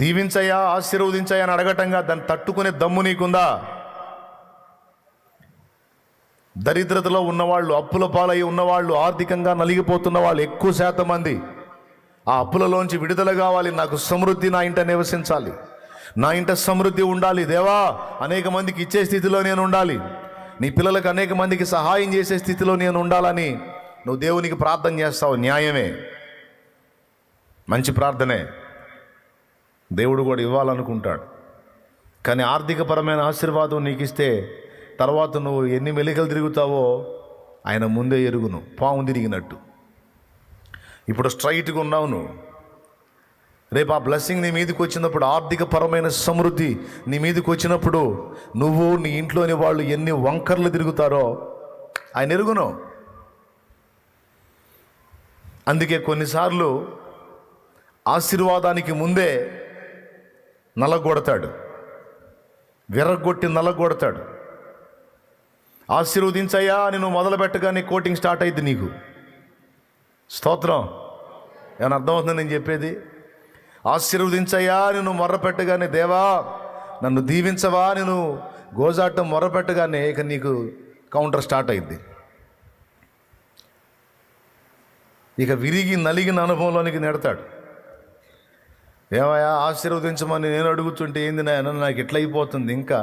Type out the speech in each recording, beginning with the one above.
దీవించయ్యా, ఆశీర్వదించయ్యా అని అడగటంగా దాన్ని తట్టుకునే దమ్ము నీకుందా? దరిద్రతలో ఉన్నవాళ్ళు, అప్పుల పాలై ఉన్నవాళ్ళు, ఆర్థికంగా నలిగిపోతున్న వాళ్ళు ఎక్కువ శాతం మంది ఆ అప్పులలోంచి విడుదల కావాలి. నాకు సమృద్ధి నా ఇంట నివసించాలి, నా ఇంట సమృద్ధి ఉండాలి దేవా, అనేక మందికి ఇచ్చే స్థితిలో నేను ఉండాలి, నీ పిల్లలకు అనేక మందికి సహాయం చేసే స్థితిలో నేను ఉండాలని నువ్వు దేవునికి ప్రార్థన చేస్తావు. న్యాయమే, మంచి ప్రార్థనే, దేవుడు కూడా ఇవ్వాలనుకుంటాడు. కానీ ఆర్థికపరమైన ఆశీర్వాదం నీకు ఇస్తే తర్వాత నువ్వు ఎన్ని మెలికలు తిరుగుతావో ఆయన ముందే ఎరుగును, పాము తిరిగినట్టు. ఇప్పుడు స్ట్రైట్గా ఉన్నావు నువ్వు, రేపు ఆ బ్లెస్సింగ్ నీ మీదకి వచ్చినప్పుడు, ఆర్థికపరమైన సమృద్ధి నీ మీదకి వచ్చినప్పుడు నువ్వు, నీ ఇంట్లోని వాళ్ళు ఎన్ని వంకర్లు తిరుగుతారో ఆయన ఎరుగును. అందుకే కొన్నిసార్లు ఆశీర్వాదానికి ముందే నలగొడతాడు, విరగొట్టి నలగొడతాడు. ఆశీర్వదించయ్యా అని నువ్వు మొదలు పెట్టగానే కోటింగ్ స్టార్ట్ అయింది నీకు. స్తోత్రం. ఏమైనా అర్థమవుతుంది నేను చెప్పేది? ఆశీర్వదించయ్యా అని నువ్వు మొర్ర పెట్టగానే, దేవా నన్ను దీవించవా అని నువ్వు గోజాటం మొర్ర పెట్టగానే ఇక నీకు కౌంటర్ స్టార్ట్ అయింది. ఇక విరిగి నలిగిన అనుభవంలోనికి నెడతాడు. ఏమయ్యా ఆశీర్వదించమని నేను అడుగుతుంటే ఏంది నాయన నాకు ఎట్లా అయిపోతుంది, ఇంకా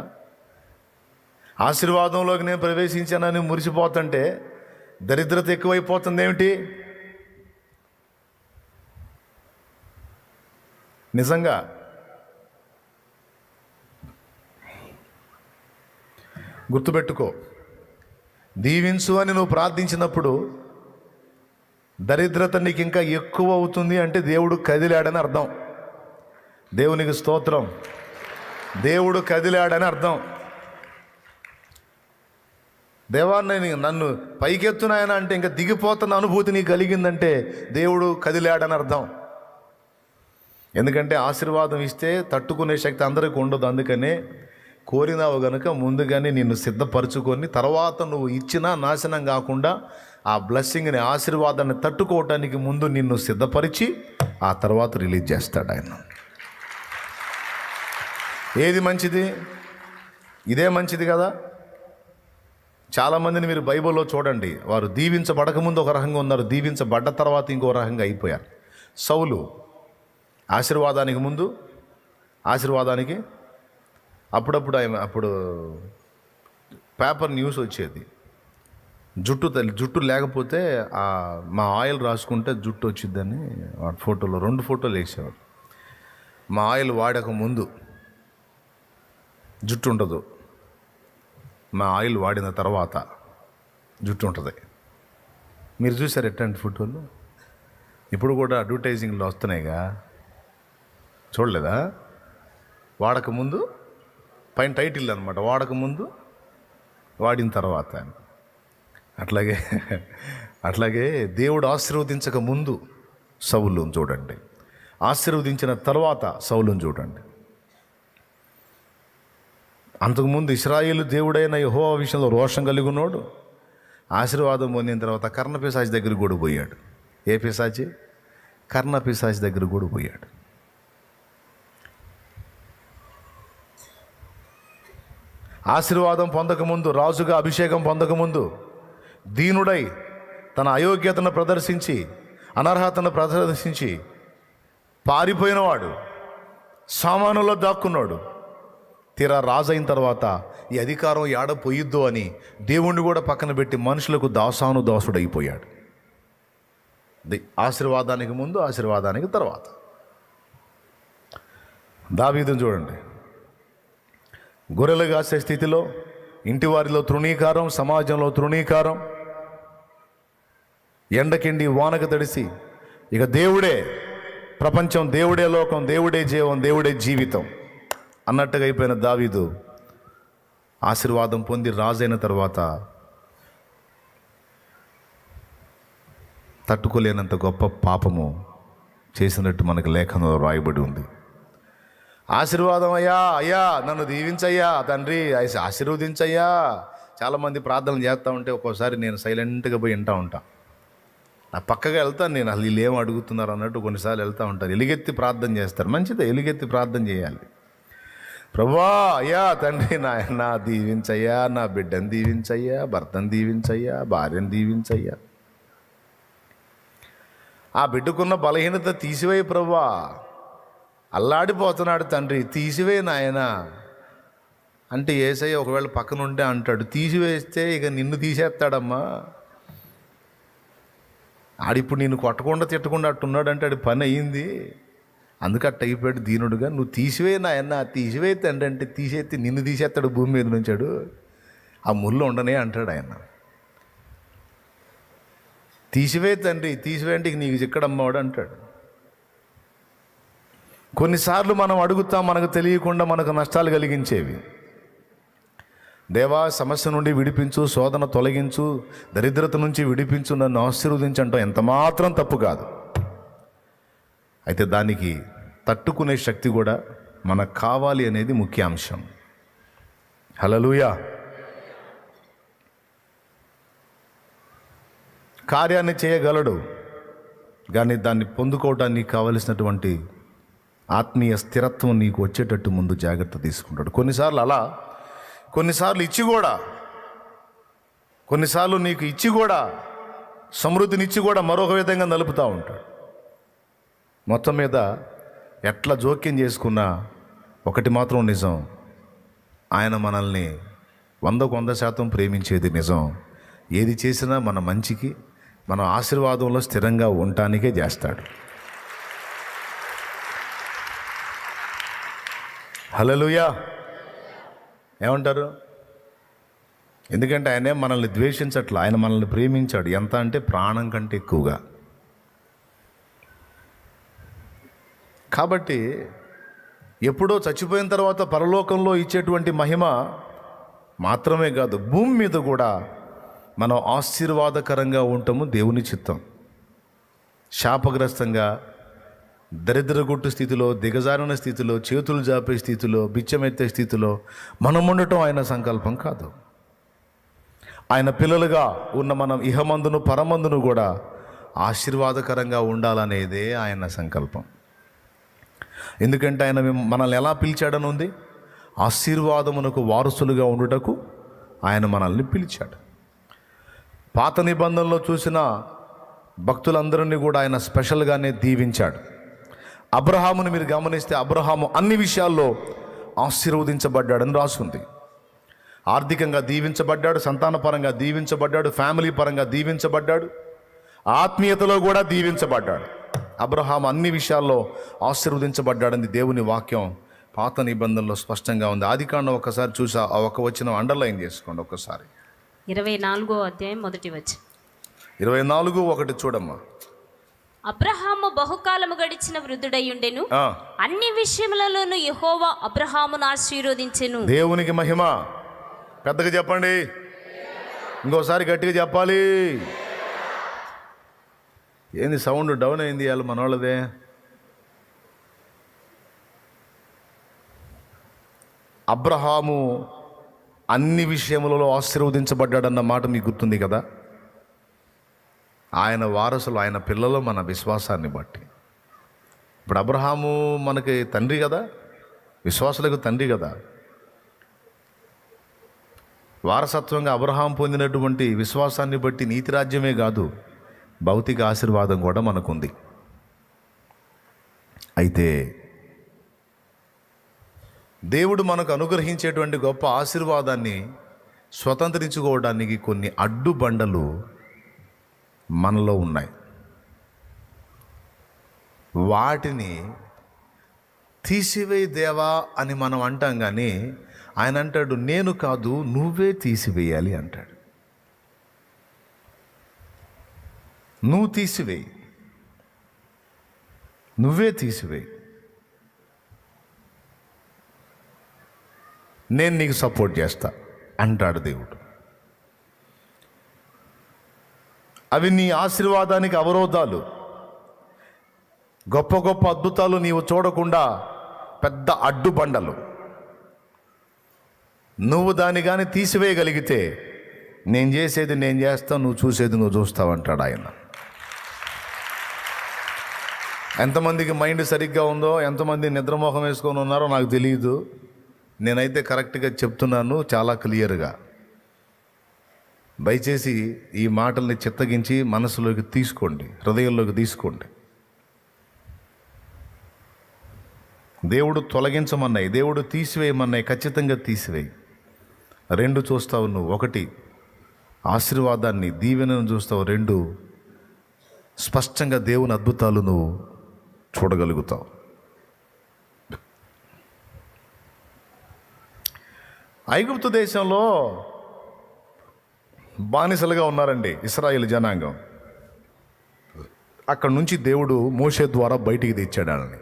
ఆశీర్వాదంలోకి నేను ప్రవేశించానని మురిసిపోతుంటే దరిద్రత ఎక్కువైపోతుంది ఏమిటి? నిజంగా గుర్తుపెట్టుకో, దీవించు అని నువ్వు ప్రార్థించినప్పుడు దరిద్రత నీకు ఇంకా ఎక్కువ అవుతుంది అంటే దేవుడు కదిలాడని అర్థం. దేవునికి స్తోత్రం. దేవుడు కదిలాడని అర్థం. దేవాన్ని నన్ను పైకెత్తునాయన అంటే ఇంకా దిగిపోతున్న అనుభూతి నీకు కలిగిందంటే దేవుడు కదిలాడని అర్థం. ఎందుకంటే ఆశీర్వాదం ఇస్తే తట్టుకునే శక్తి అందరికీ ఉండదు. అందుకనే కోరినావు గనుక ముందుగానే నిన్ను సిద్ధపరచుకొని తర్వాత నువ్వు ఇచ్చినా నాశనం కాకుండా ఆ బ్లెస్సింగ్ని, ఆశీర్వాదాన్ని తట్టుకోవటానికి ముందు నిన్ను సిద్ధపరిచి ఆ తర్వాత రిలీజ్ చేస్తాడు ఆయన. ఏది మంచిది? ఇదే మంచిది కదా. చాలామందిని మీరు బైబిల్లో చూడండి, వారు దీవించబడకముందు ఒక రకంగా ఉన్నారు, దీవించబడ్డ తర్వాత ఇంకో రకంగా అయిపోయారు. సౌలు ఆశీర్వాదానికి ముందు, ఆశీర్వాదానికి అప్పుడు పేపర్ న్యూస్ వచ్చేది, జుట్టు లేకపోతే మా ఆయిల్ రాసుకుంటే జుట్టు వచ్చిద్దని ఫోటోలో 2 ఫోటోలు వేసేవాడు. మా ఆయిల్ వాడక ముందు జుట్టు ఉండదు, మా ఆయిల్ వాడిన తర్వాత జుట్టు ఉంటుంది. మీరు చూసారు ఎట్లాంటి ఫోటోలు? ఇప్పుడు కూడా అడ్వర్టైజింగ్లో వస్తున్నాయిగా, చూడలేదా? వాడకముందు పైన టైటిల్ అనమాట, వాడకముందు వాడిన తర్వాత. అట్లాగే దేవుడు ఆశీర్వదించక ముందు సౌలును చూడండి, ఆశీర్వదించిన తర్వాత సౌలును చూడండి. అంతకుముందు ఇశ్రాయేలు దేవుడైన యెహోవా విషయంలో రోషం కలిగి ఉన్నాడు. ఆశీర్వాదం పొందిన తర్వాత కర్ణపిశాచి దగ్గర కూడా పోయాడు. ఏ పిశాచి? కర్ణపిశాచి దగ్గర కూడా పోయాడు. ఆశీర్వాదం పొందకముందు, రాజుగా అభిషేకం పొందకముందు దీనుడై తన అయోగ్యతను ప్రదర్శించి, అనర్హతను ప్రదర్శించి పారిపోయినవాడు, సామానులో దాక్కున్నాడు. తీరా రాజు అయిన తర్వాత ఈ అధికారం ఏడ పోయిద్దో అని దేవుణ్ణి కూడా పక్కన పెట్టి మనుషులకు దాసుడైపోయాడు. ఆశీర్వాదానికి ముందు, ఆశీర్వాదానికి తర్వాత. దావీదును చూడండి, గొర్రెలు కాసే స్థితిలో, ఇంటి వారిలో తృణీకారం, సమాజంలో తృణీకారం, ఎండకిండి వానకు తడిసి ఇక దేవుడే ప్రపంచం, దేవుడే లోకం, దేవుడే జీవం, దేవుడే జీవితం అన్నట్టుగా అయిపోయిన దావీదు ఆశీర్వాదం పొంది రాజైన తర్వాత తట్టుకోలేనంత గొప్ప పాపము చేసినట్టు మనకు లేఖనంలో రాయబడి ఉంది. ఆశీర్వాదం అయ్యా నన్ను దీవించయ్యా తండ్రి, ఆశీర్వదించయ్యా. చాలామంది ప్రార్థనలు చేస్తూ ఉంటే ఒక్కోసారి నేను సైలెంట్గా పోయి వింటూ ఉంటా. ఆ పక్కగా వెళ్తాను నేను, అసలు వీళ్ళు ఏం అడుగుతున్నారు అన్నట్టు కొన్నిసార్లు వెళ్తూ ఉంటారు. ఎలుగెత్తి ప్రార్థన చేస్తారు, మంచిదే, ఎలుగెత్తి ప్రార్థన చేయాలి. ప్రభువా, అయ్యా తండ్రి నాయన దీవించయ్యా, నా బిడ్డను దీవించయ్యా, భర్తను దీవించయ్యా, భార్యను దీవించయ్యా, ఆ బిడ్డకున్న బలహీనత తీసివేయి ప్రభువా, అల్లాడిపోతున్నాడు తండ్రి తీసివేయి నాయన అంటే యేసయ్య ఒకవేళ పక్కన ఉంటే అంటాడు, తీసివేస్తే ఇక నిన్ను తీసేస్తాడమ్మా, ఆడిప్పుడు నిన్ను కొట్టకుండా తిట్టకుండా అట్టున్నాడు అంటే ఆడి పని అయ్యింది, అందుకు అట్ట అయిపోయాడు దీనుడుగా, నువ్వు తీసివే నాయన తీసివే తండ్రి అంటే తీసేస్తే నిన్ను తీసేస్తాడు భూమి మీద నుంచాడు, ఆ ముళ్ళు ఉండనే అంటాడు ఆయన. తీసివే తండ్రి తీసివే అంటే నీకు చిక్కడమ్మవాడు అంటాడు. కొన్నిసార్లు మనం అడుగుతాం మనకు తెలియకుండా మనకు నష్టాలు కలిగించేవి. దేవా సమస్య నుండి విడిపించు, శోధన తొలగించు, దరిద్రత నుంచి విడిపించు, నన్ను ఆశీర్వదించంటాం ఎంత మాత్రం తప్పు కాదు. అయితే దానికి తట్టుకునే శక్తి కూడా మనకు కావాలి అనేది ముఖ్య అంశం. హల్లెలూయా. కార్యాన్ని చేయగలడు, కానీ దాన్ని పొందుకోవడానికి కావలసినటువంటి ఆత్మీయ స్థిరత్వం నీకు వచ్చేటట్టు ముందు జాగ్రత్త తీసుకుంటాడు. కొన్నిసార్లు ఇచ్చి కూడా, కొన్నిసార్లు నీకు ఇచ్చి కూడా, సమృద్ధినిచ్చి కూడా మరొక విధంగా నలుపుతూ ఉంటాడు. మొత్తం మీద ఎట్లా జోక్యం చేసుకున్నా ఒకటి మాత్రం నిజం, ఆయన మనల్ని 100% ప్రేమించేది నిజం. ఏది చేసినా మన మంచికి, మన ఆశీర్వాదంలో స్థిరంగా ఉండటానికే చేస్తాడు. హల్లెలూయా. ఏమంటారు? ఎందుకంటే ఆయనే మనల్ని ద్వేషించట్లా, ఆయన మనల్ని ప్రేమించాడు. ఎంత అంటే ప్రాణం కంటే ఎక్కువగా. కాబట్టి ఎప్పుడో చచ్చిపోయిన తర్వాత పరలోకంలో ఇచ్చేటువంటి మహిమ మాత్రమే కాదు, భూమి మీద కూడా మనం ఆశీర్వాదకరంగా ఉండటము దేవుని చిత్తం. శాపగ్రస్తంగా, దరిద్రగొట్టు స్థితిలో, దిగజారిన స్థితిలో, చేతులు జాపే స్థితిలో, బిచ్చమెత్తే స్థితిలో మనం ఉండటం ఆయన సంకల్పం కాదు. ఆయన పిల్లలుగా ఉన్న మనం ఇహమందును పరమందును కూడా ఆశీర్వాదకరంగా ఉండాలనేదే ఆయన సంకల్పం. ఎందుకంటే ఆయన మనల్ని ఎలా పిలిచాడని ఉంది, ఆశీర్వాదమునకు వారసులుగా ఉండుటకు ఆయన మనల్ని పిలిచాడు. పాత నిబంధనలో చూసిన భక్తులందరినీ కూడా ఆయన స్పెషల్గానే దీవించాడు. అబ్రహాముని మీరు గమనిస్తే అబ్రహాము అన్ని విషయాల్లో ఆశీర్వదించబడ్డాడని రాసుంది. ఆర్థికంగా దీవించబడ్డాడు, సంతానపరంగా దీవించబడ్డాడు, ఫ్యామిలీ పరంగా దీవించబడ్డాడు, ఆత్మీయతలో కూడా దీవించబడ్డాడు. అబ్రహాము అన్ని విషయాల్లో ఆశీర్వదించబడ్డాడని దేవుని వాక్యం పాత నిబంధనలో స్పష్టంగా ఉంది. ఆదికాండం ఒకసారి చూసా, ఆ ఒక వచనం అండర్లైన్ చేసుకోండి ఒకసారి. 24వ అధ్యాయం మొదటి వచనం. 24:1 చూడమ్మా. అబ్రహాము బహుకాలము గడిచిన వృద్ధుడయ్యుండెను, అన్ని విషయములలోనూ యెహోవా అబ్రహామును ఆశీర్వదించెను. దేవునికి మహిమ. పెద్దగా చెప్పండి, ఇంకోసారి గట్టిగా చెప్పాలి. ఏంది సౌండ్ డౌన్ అయింది ఇవాళ మనోళ్ళదే? అబ్రహాము అన్ని విషయములలో ఆశీర్వదించబడ్డాడన్న మాట మీకు గుర్తుంది కదా. ఆయన వారసులు, ఆయన పిల్లలు మన విశ్వాసాన్ని బట్టి. ఇప్పుడు అబ్రహాము మనకి తండ్రి కదా, విశ్వాసులకు తండ్రి కదా. వారసత్వంగా అబ్రహాం పొందినటువంటి విశ్వాసాన్ని బట్టి నీతి రాజ్యమే కాదు, భౌతిక ఆశీర్వాదం కూడా మనకుంది. అయితే దేవుడు మనకు అనుగ్రహించేటువంటి గొప్ప ఆశీర్వాదాన్ని స్వతంత్రించుకోవడానికి కొన్ని అడ్డుబండలు మనలో ఉన్నాయి. వాటిని తీసివేయి దేవా అని మనం అంటాం, కానీ ఆయన అంటాడు నేను కాదు నువ్వే తీసివేయాలి అంటాడు. నువ్వు తీసివేయి, నువ్వే తీసివేయి, నేను నీకు సపోర్ట్ చేస్తా అంటాడు దేవుడు. అవి నీ ఆశీర్వాదానికి అవరోధాలు. గొప్ప గొప్ప అద్భుతాలు నీవు చూడకుండా పెద్ద అడ్డుబండలు. నువ్వు దాన్ని కానీ తీసివేయగలిగితే నేను చేసేది నేను చేస్తాను, నువ్వు చూసేది నువ్వు చూస్తావు అంటాడు ఆయన. ఎంతమందికి మైండ్ సరిగ్గా ఉందో, ఎంతమంది నిద్రమోహం వేసుకొని ఉన్నారో నాకు తెలియదు. నేనైతే కరెక్ట్గా చెప్తున్నాను, చాలా క్లియర్గా. దయచేసి ఈ మాటల్ని చిత్తగించి మనసులోకి తీసుకోండి, హృదయంలోకి తీసుకోండి. దేవుడు తొలగించమన్నాయి, దేవుడు తీసివేయమన్నాయి, ఖచ్చితంగా తీసివేయి. రెండు చూస్తావు నువ్వు. ఒకటి ఆశీర్వాదాన్ని, దీవెనను చూస్తావు. రెండు స్పష్టంగా దేవుని అద్భుతాలు నువ్వు చూడగలుగుతావు. ఐగుప్తు దేశంలో బానిసలుగా ఉన్నారండి ఇశ్రాయేలు జనాంగం. అక్కడ నుంచి దేవుడు మోషే ద్వారా బయటికి తెచ్చాడు వాళ్ళని.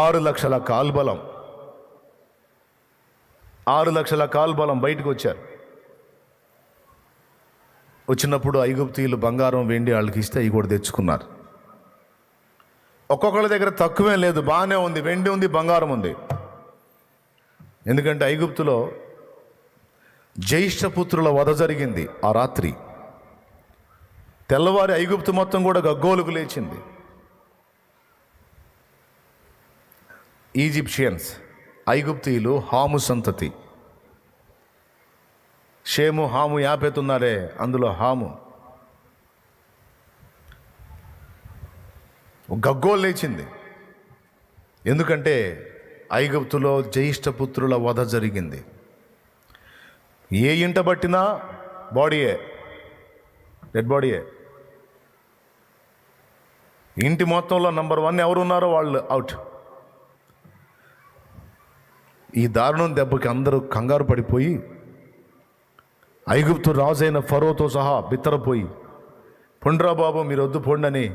6 లక్షల కాల్బలం, 6 లక్షల కాల్బలం బయటకు వచ్చారు. వచ్చినప్పుడు ఐగుప్తీయులు బంగారం వెండి వాళ్ళకి ఇస్తే అవి కూడా తెచ్చుకున్నారు. ఒక్కొక్కళ్ళ దగ్గర తక్కువే లేదు, బాగానే ఉంది, వెండి ఉంది, బంగారం ఉంది. ఎందుకంటే ఐగుప్తులో జ్యేష్ఠపుత్రుల వధ జరిగింది ఆ రాత్రి. తెల్లవారి ఐగుప్తు మొత్తం కూడా గగ్గోలుకు లేచింది. ఈజిప్షియన్స్, ఐగుప్తీయులు, హాము సంతతి. షేము, హాము, యాపెతున్నారే, అందులో హాము. గగ్గోలు లేచింది. ఎందుకంటే ఐగుప్తులో జ్యేష్ఠపుత్రుల వధ జరిగింది. ఏ ఇంట పట్టినా బాడీయే, డెడ్ బాడీయే. ఇంటి మొత్తంలో నంబర్ 1 ఎవరున్నారో వాళ్ళు అవుట్. ఈ దారుణం దెబ్బకి అందరూ కంగారు పడిపోయి ఐగుప్తు రాజైన ఫరోతో సహా బిత్తరపోయి, పొండ్రా బాబు మీరు వద్దు పొండని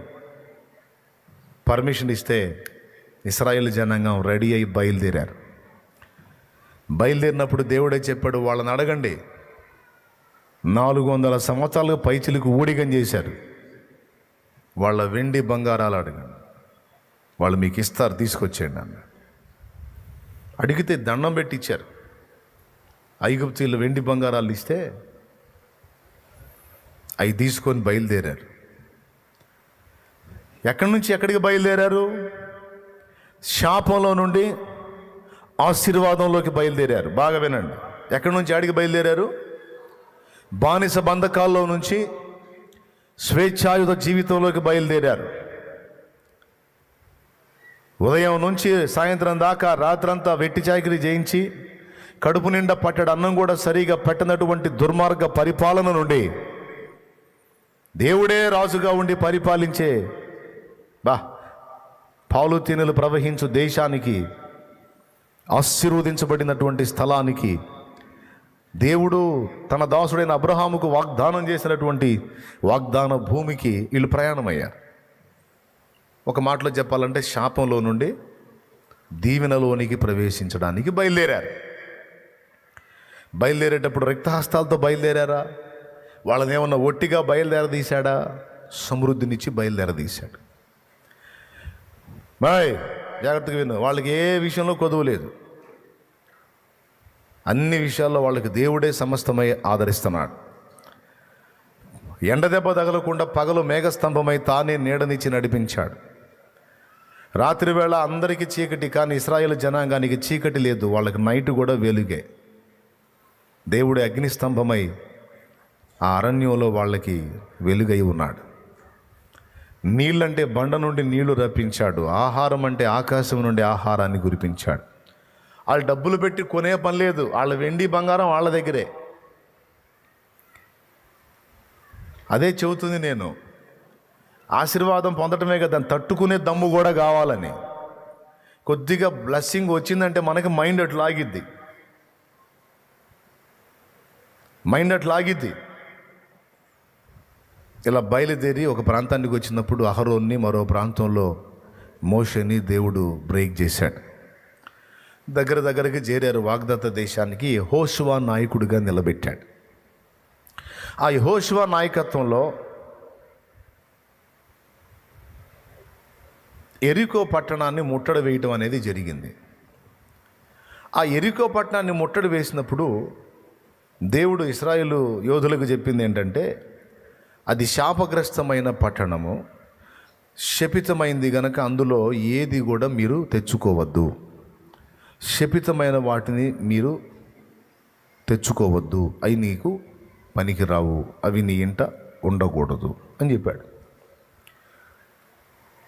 పర్మిషన్ ఇస్తే ఇశ్రాయేలు జనాంగం రెడీ అయి బయలుదేరారు. బయలుదేరినప్పుడు దేవుడే చెప్పాడు, వాళ్ళని అడగండి. 400 సంవత్సరాలుగా పైచిలకు ఊడిగం చేశారు, వాళ్ళ వెండి బంగారాలు అడగండి, వాళ్ళు మీకు ఇస్తారు, తీసుకొచ్చేయండి అన్న. అడిగితే దండం పెట్టి ఇచ్చారు. ఐగుప్తీయులు వెండి బంగారాలు ఇస్తే అవి తీసుకొని బయలుదేరారు. ఎక్కడి నుంచి ఎక్కడికి బయలుదేరారు? శాపంలో నుండి ఆశీర్వాదంలోకి బయలుదేరారు. బాగా వినండి. ఎక్కడి నుంచి ఆడికి బయలుదేరారు? బానిస బంధకాల్లో నుంచి స్వేచ్ఛాయుత జీవితంలోకి బయలుదేరారు. ఉదయం నుంచి సాయంత్రం దాకా రాత్రంతా వెట్టి చాకిరీ చేయించి కడుపు నిండా పట్టెడు అన్నం కూడా సరిగా పెట్టనటువంటి దుర్మార్గ పరిపాలన నుండి దేవుడే రాజుగా ఉండి పరిపాలించే పాలు తేనెలు ప్రవహించు దేశానికి, ఆశీర్వదించబడినటువంటి స్థలానికి దేవుడు తన దాసుడైన అబ్రహాముకు వాగ్దానం చేసినటువంటి వాగ్దాన భూమికి వీళ్ళు ప్రయాణమయ్యారు. ఒక మాటలో చెప్పాలంటే శాపంలో నుండి దీవెనలోనికి ప్రవేశించడానికి బయలుదేరారు. బయలుదేరేటప్పుడు రిక్తహస్తాలతో బయలుదేరారా? వాళ్ళని ఏమన్నా ఒట్టిగా బయలుదేరదీశాడా? సమృద్ధినిచ్చి బయలుదేరదీశాడు. బాయ్ జాగ్రత్తగా విను, వాళ్ళకి ఏ విషయంలో కొదువు లేదు. అన్ని విషయాల్లో వాళ్ళకి దేవుడే సమస్తమై ఆదరిస్తున్నాడు. ఎండ దెబ్బ తగలకుండా పగలు మేఘస్తంభమై తానే నీడనిచ్చి నడిపించాడు. రాత్రి వేళ అందరికీ చీకటి, కానీ ఇశ్రాయేలు జనాంగానికి చీకటి లేదు, వాళ్ళకి నైట్ కూడా వెలుగే. దేవుడే అగ్నిస్తంభమై ఆ అరణ్యంలో వాళ్ళకి వెలుగై ఉన్నాడు. నీళ్ళంటే బండ నుండి నీళ్లు రప్పించాడు. ఆహారం అంటే ఆకాశం నుండి ఆహారాన్ని కురిపించాడు. వాళ్ళు డబ్బులు పెట్టి కొనే పని లేదు, వాళ్ళ వెండి బంగారం వాళ్ళ దగ్గరే. అదే చెబుతుంది నేను, ఆశీర్వాదం పొందటమే కదా, దాన్ని తట్టుకునే దమ్ము కూడా కావాలని. కొద్దిగా బ్లెస్సింగ్ వచ్చిందంటే మనకి మైండ్ అట్లా ఆగిద్ది, ఇలా బయలుదేరి ఒక ప్రాంతానికి వచ్చినప్పుడు అహరోన్ని, మరో ప్రాంతంలో మోషేని దేవుడు బ్రేక్ చేశాడు. దగ్గరికి చేరారు. వాగ్దత్త దేశానికి యెహోషువ నాయకుడిగా నిలబెట్టాడు. ఆ యెహోషువ నాయకత్వంలో ఎరికో పట్టణాన్ని ముట్టడి వేయటం అనేది జరిగింది. ఆ ఎరికో పట్టణాన్ని ముట్టడి వేసినప్పుడు దేవుడు ఇశ్రాయేలు యోధులకు చెప్పింది ఏంటంటే, అది శాపగ్రస్తమైన పట్టణము, శపితమైంది గనక అందులో ఏది కూడా మీరు తెచ్చుకోవద్దు. శపితమైన వాటిని మీరు తెచ్చుకోవద్దు, అవి నీకు పనికిరావు, అవి నీ ఇంట ఉండకూడదు అని చెప్పాడు.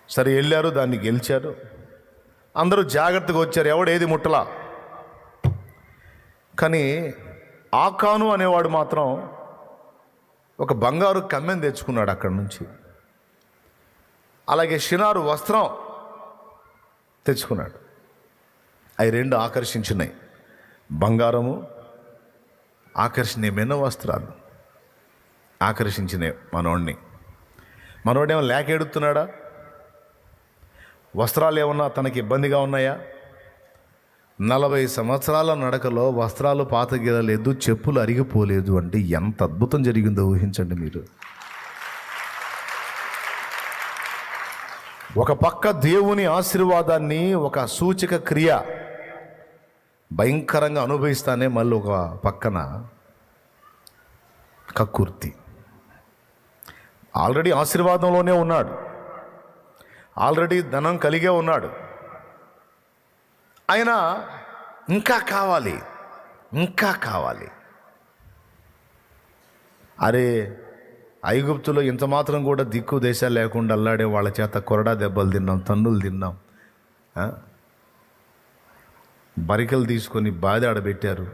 సరే వెళ్ళారు, దాన్ని గెలిచారు, అందరూ జాగ్రత్తగా వచ్చారు, ఎవడేది ముట్టలా. కానీ ఆకాను అనేవాడు మాత్రం ఒక బంగారు కమ్మెను తెచ్చుకున్నాడు అక్కడి నుంచి. అలాగే షినారు వస్త్రం తెచ్చుకున్నాడు. అవి రెండు ఆకర్షించినాయి. బంగారము ఆకర్షణీయమైన వస్త్రాలు ఆకర్షించినాయి మనోడిని. మనోడేమో లేక ఎడుతున్నాడా? వస్త్రాలు ఏమన్నా తనకి ఇబ్బందిగా ఉన్నాయా? 40 సంవత్సరాల నడకలో వస్త్రాలు పాతగిలలేదు, చెప్పులు అరిగిపోలేదు అంటే ఎంత అద్భుతం జరిగిందో ఊహించండి మీరు. ఒక పక్క దేవుని ఆశీర్వాదాన్ని ఒక సూచక క్రియ భయంకరంగా అనుభవిస్తానే, మళ్ళీ ఒక పక్కన కక్కుర్తి. ఆల్రెడీ ఆశీర్వాదంలోనే ఉన్నాడు, ఆల్రెడీ ధనం కలిగే ఉన్నాడు, ఆయన ఇంకా కావాలి, ఇంకా కావాలి. అరే, ఐగుప్తులో ఇంత మాత్రం కూడా దిక్కు దేశాలు లేకుండా అల్లాడే వాళ్ళ చేత కొరడా దెబ్బలు తిన్నాం, తన్నులు తిన్నాం, బరికలు తీసుకొని బాధ ఆడబెట్టారు,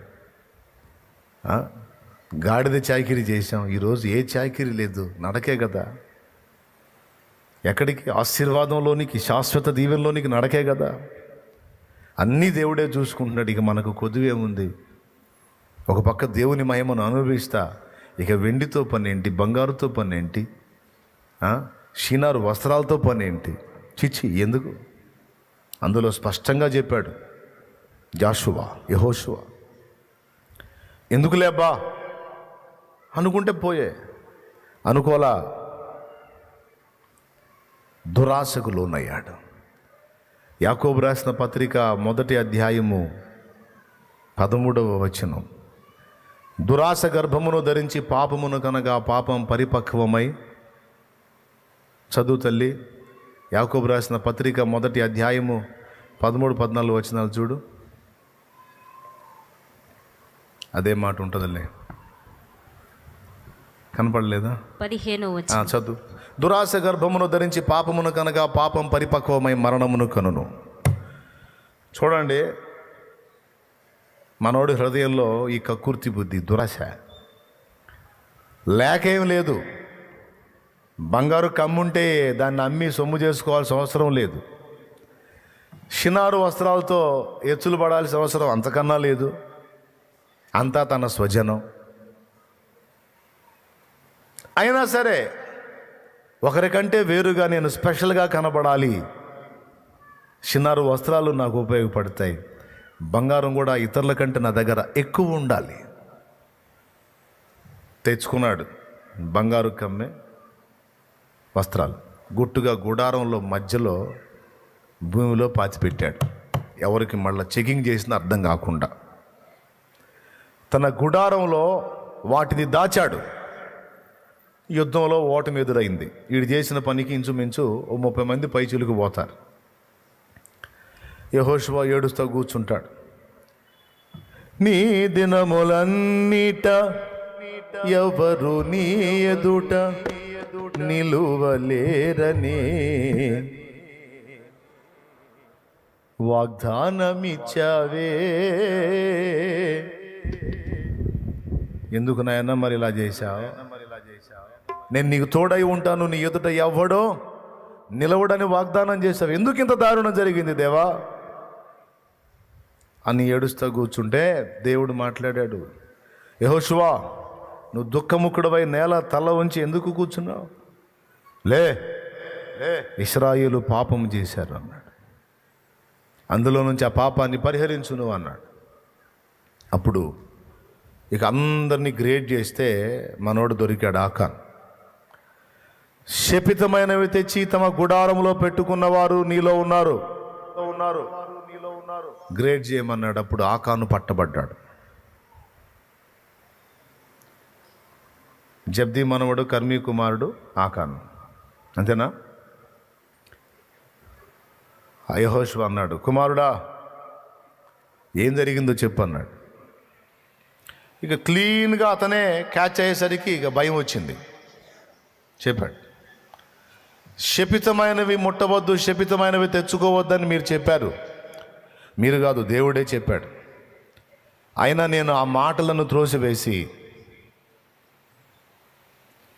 గాడిద చాకిరీ చేశాం. ఈరోజు ఏ చాకిరీ లేదు, నడకే కదా. ఎక్కడికి? ఆశీర్వాదంలోనికి, శాశ్వత దీవెనలోనికి నడకే కదా. అన్నీ దేవుడే చూసుకుంటున్నాడు. ఇక మనకు కొద్దివేముంది? ఒక పక్క దేవుని మహిమను అనుభవిస్తా, ఇక వెండితో పని ఏంటి, బంగారుతో పని ఏంటి, షీనారు వస్త్రాలతో పని ఏంటి? చిచ్చి, ఎందుకు? అందులో స్పష్టంగా చెప్పాడు యెహోషువ, ఎందుకు లేబ్బా అనుకుంటే పోయే, అనుకోలా, దురాశకు లోనయ్యాడు. యాకోబు రాసిన పత్రిక 1వ అధ్యాయము 13వ వచనం, దురాశ గర్భమును ధరించి పాపమును కనగా పాపం పరిపక్వమై. చదువు తల్లి, యాకోబు రాసిన పత్రిక 1వ అధ్యాయము 13-14 వచనాలు చూడు. అదే మాట ఉంటుందిలే, కనపడలేదా? 15వ వచనం చదువు. దురాశ గర్భమును ధరించి పాపమును కనగా పాపం పరిపక్వమై మరణమును కనును. చూడండి, మనోడి హృదయంలో ఈ కక్కుర్తి బుద్ధి, దురాశ లేకేం లేదు. బంగారు కమ్ముంటే దాన్ని అమ్మి సొమ్ము చేసుకోవాల్సిన అవసరం లేదు. షినారు వస్త్రాలతో ఎచ్చులు పడాల్సిన అవసరం అంతకన్నా లేదు. అంతా తన స్వజనం. అయినా సరే ఒకరికంటే వేరుగా నేను స్పెషల్గా కనబడాలి, షినారు వస్త్రాలు నాకు ఉపయోగపడతాయి, బంగారం కూడా ఇతరుల కంటే నా దగ్గర ఎక్కువ ఉండాలి. తెచ్చుకున్నాడు బంగారు కమ్మె, వస్త్రాలు గుట్టుగా గుడారంలో మధ్యలో భూమిలో పాతిపెట్టాడు. ఎవరికి మళ్ళీ చెకింగ్ చేసినా అర్థం కాకుండా తన గుడారంలో వాటిని దాచాడు. యుద్ధంలో ఓటమి ఎదురైంది. వీడు చేసిన పనికి ఇంచుమించు 30 మంది పైచిలుకు పోతారు. యెహోషువ ఏడుస్తూ కూర్చుంటాడు. నీ దినములన్నిట ఎవరు నీ ఎదుట నిలువలేరనే వాగ్దానమిచ్చావే. ఎందుకు నాయన మరి ఇలా చేశావు? నేను నీకు తోడై ఉంటాను, నీ ఎదుట ఎవ్వడో నిలవడని వాగ్దానం చేశావు. ఎందుకు ఇంత దారుణం జరిగింది దేవా అని ఏడుస్తూ కూర్చుంటే దేవుడు మాట్లాడాడు, యెహోషువ, నువ్వు దుఃఖముఖుడవై నేల తల ఉంచి ఎందుకు కూర్చున్నావు? లే, ఇశ్రాయేలు పాపం చేశారు అన్నాడు. అందులో నుంచి ఆ పాపాన్ని పరిహరించు నువ్వు అన్నాడు. అప్పుడు ఇక అందరినీ గ్రేడ్ చేస్తే మనోడు దొరికాడు, ఆకాన్. శపితమైనవి తెచ్చి తమ గుడారంలో పెట్టుకున్నవారు నీలో ఉన్నారు, గ్రేడ్ చేయమన్నాడు. అప్పుడు ఆకాను పట్టబడ్డాడు. జబ్దీ మనవడు కర్మీ కుమారుడు ఆకాను, అంతేనా? యెహోషువ అన్నాడు, కుమారుడా ఏం జరిగిందో చెప్పు అన్నాడు. ఇక క్లీన్గా అతనే క్యాచ్ అయ్యేసరికి ఇక భయం వచ్చింది. చెప్పాడు, శపితమైనవి ముట్టవద్దు, శపితమైనవి తెచ్చుకోవద్దని మీరు చెప్పారు. మీరు కాదు, దేవుడే చెప్పాడు. అయినా నేను ఆ మాటలను త్రోసివేసి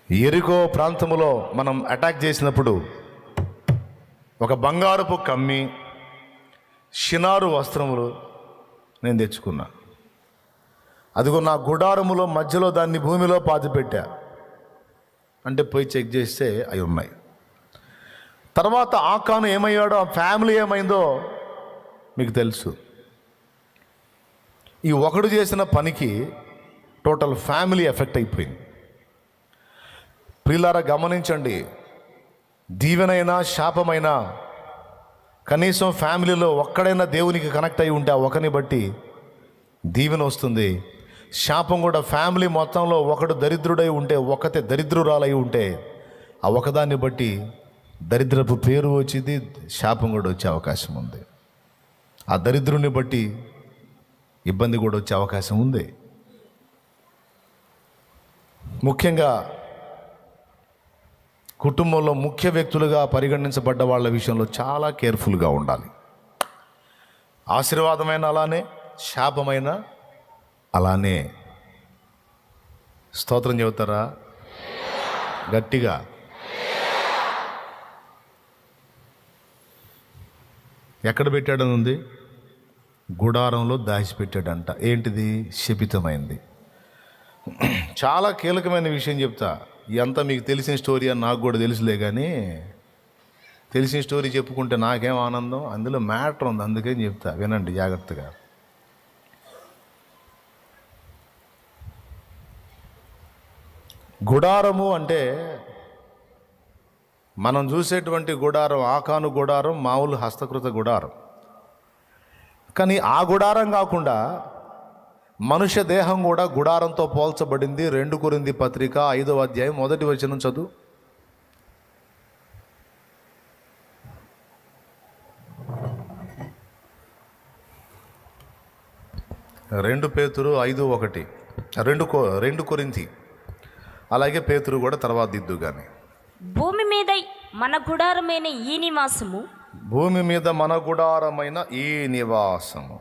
యెరికో ప్రాంతములో మనం అటాక్ చేసినప్పుడు ఒక బంగారపు కమ్మి, షినారు వస్త్రములు నేను తెచ్చుకున్నా. అదిగో నా గుడారములో మధ్యలో దాన్ని భూమిలో పాతిపెట్టా. అంటే పోయి చెక్ చేస్తే అవి ఉన్నాయి. తర్వాత ఆకాను ఏమయ్యాడో, ఆ ఫ్యామిలీ ఏమైందో మీకు తెలుసు. ఈ ఒకడు చేసిన పనికి టోటల్ ఫ్యామిలీ ఎఫెక్ట్ అయిపోయింది. ప్రియులారా గమనించండి, దీవెనైనా శాపమైనా కనీసం ఫ్యామిలీలో ఒక్కడైనా దేవునికి కనెక్ట్ అయి ఉంటే ఆ ఒకరిని బట్టి దీవెన వస్తుంది. శాపం కూడా ఫ్యామిలీ మొత్తంలో ఒకడు దరిద్రుడై ఉంటే, ఒకతే దరిద్రురాలై ఉంటే ఆ ఒకదాన్ని బట్టి దరిద్రపు పేరు వచ్చింది, శాపం కూడా వచ్చే అవకాశం ఉంది. ఆ దరిద్రుని బట్టి ఇబ్బంది కూడా వచ్చే అవకాశం ఉంది. ముఖ్యంగా కుటుంబంలో ముఖ్య వ్యక్తులుగా పరిగణించబడ్డ వాళ్ళ విషయంలో చాలా కేర్ఫుల్గా ఉండాలి. ఆశీర్వాదమైన అలానే, శాపమైన అలానే. స్తోత్రం చెబుతారా గట్టిగా? ఎక్కడ పెట్టాడని ఉంది? గుడారంలో దాచిపెట్టాడంట. ఏంటిది? శపితమైంది. చాలా కీలకమైన విషయం చెప్తా. ఎంత మీకు తెలిసిన స్టోరీ అని నాకు కూడా తెలుసులే, కానీ తెలిసిన స్టోరీ చెప్పుకుంటే నాకేం ఆనందం. అందులో మ్యాటర్ ఉంది, అందుకని చెప్తా, వినండి జాగ్రత్తగా. గుడారము అంటే మనం చూసేటువంటి గుడారం, ఆకాను గుడారం మామూలు హస్తకృత గుడారం. కానీ ఆ గుడారం కాకుండా మనుష్య దేహం కూడా గుడారంతో పోల్చబడింది. 2 కొరింథీ పత్రిక 5వ అధ్యాయం 1వ వచనం చదువు. 2 పేతురు 5:1, 2 కొరింథీ. అలాగే పేతురు కూడా తర్వాత దిద్దు. కానీ భూమి మీద మన గుడారమైన ఈ నివాసము, భూమి మీద మన గుడారమైన ఈ నివాసము,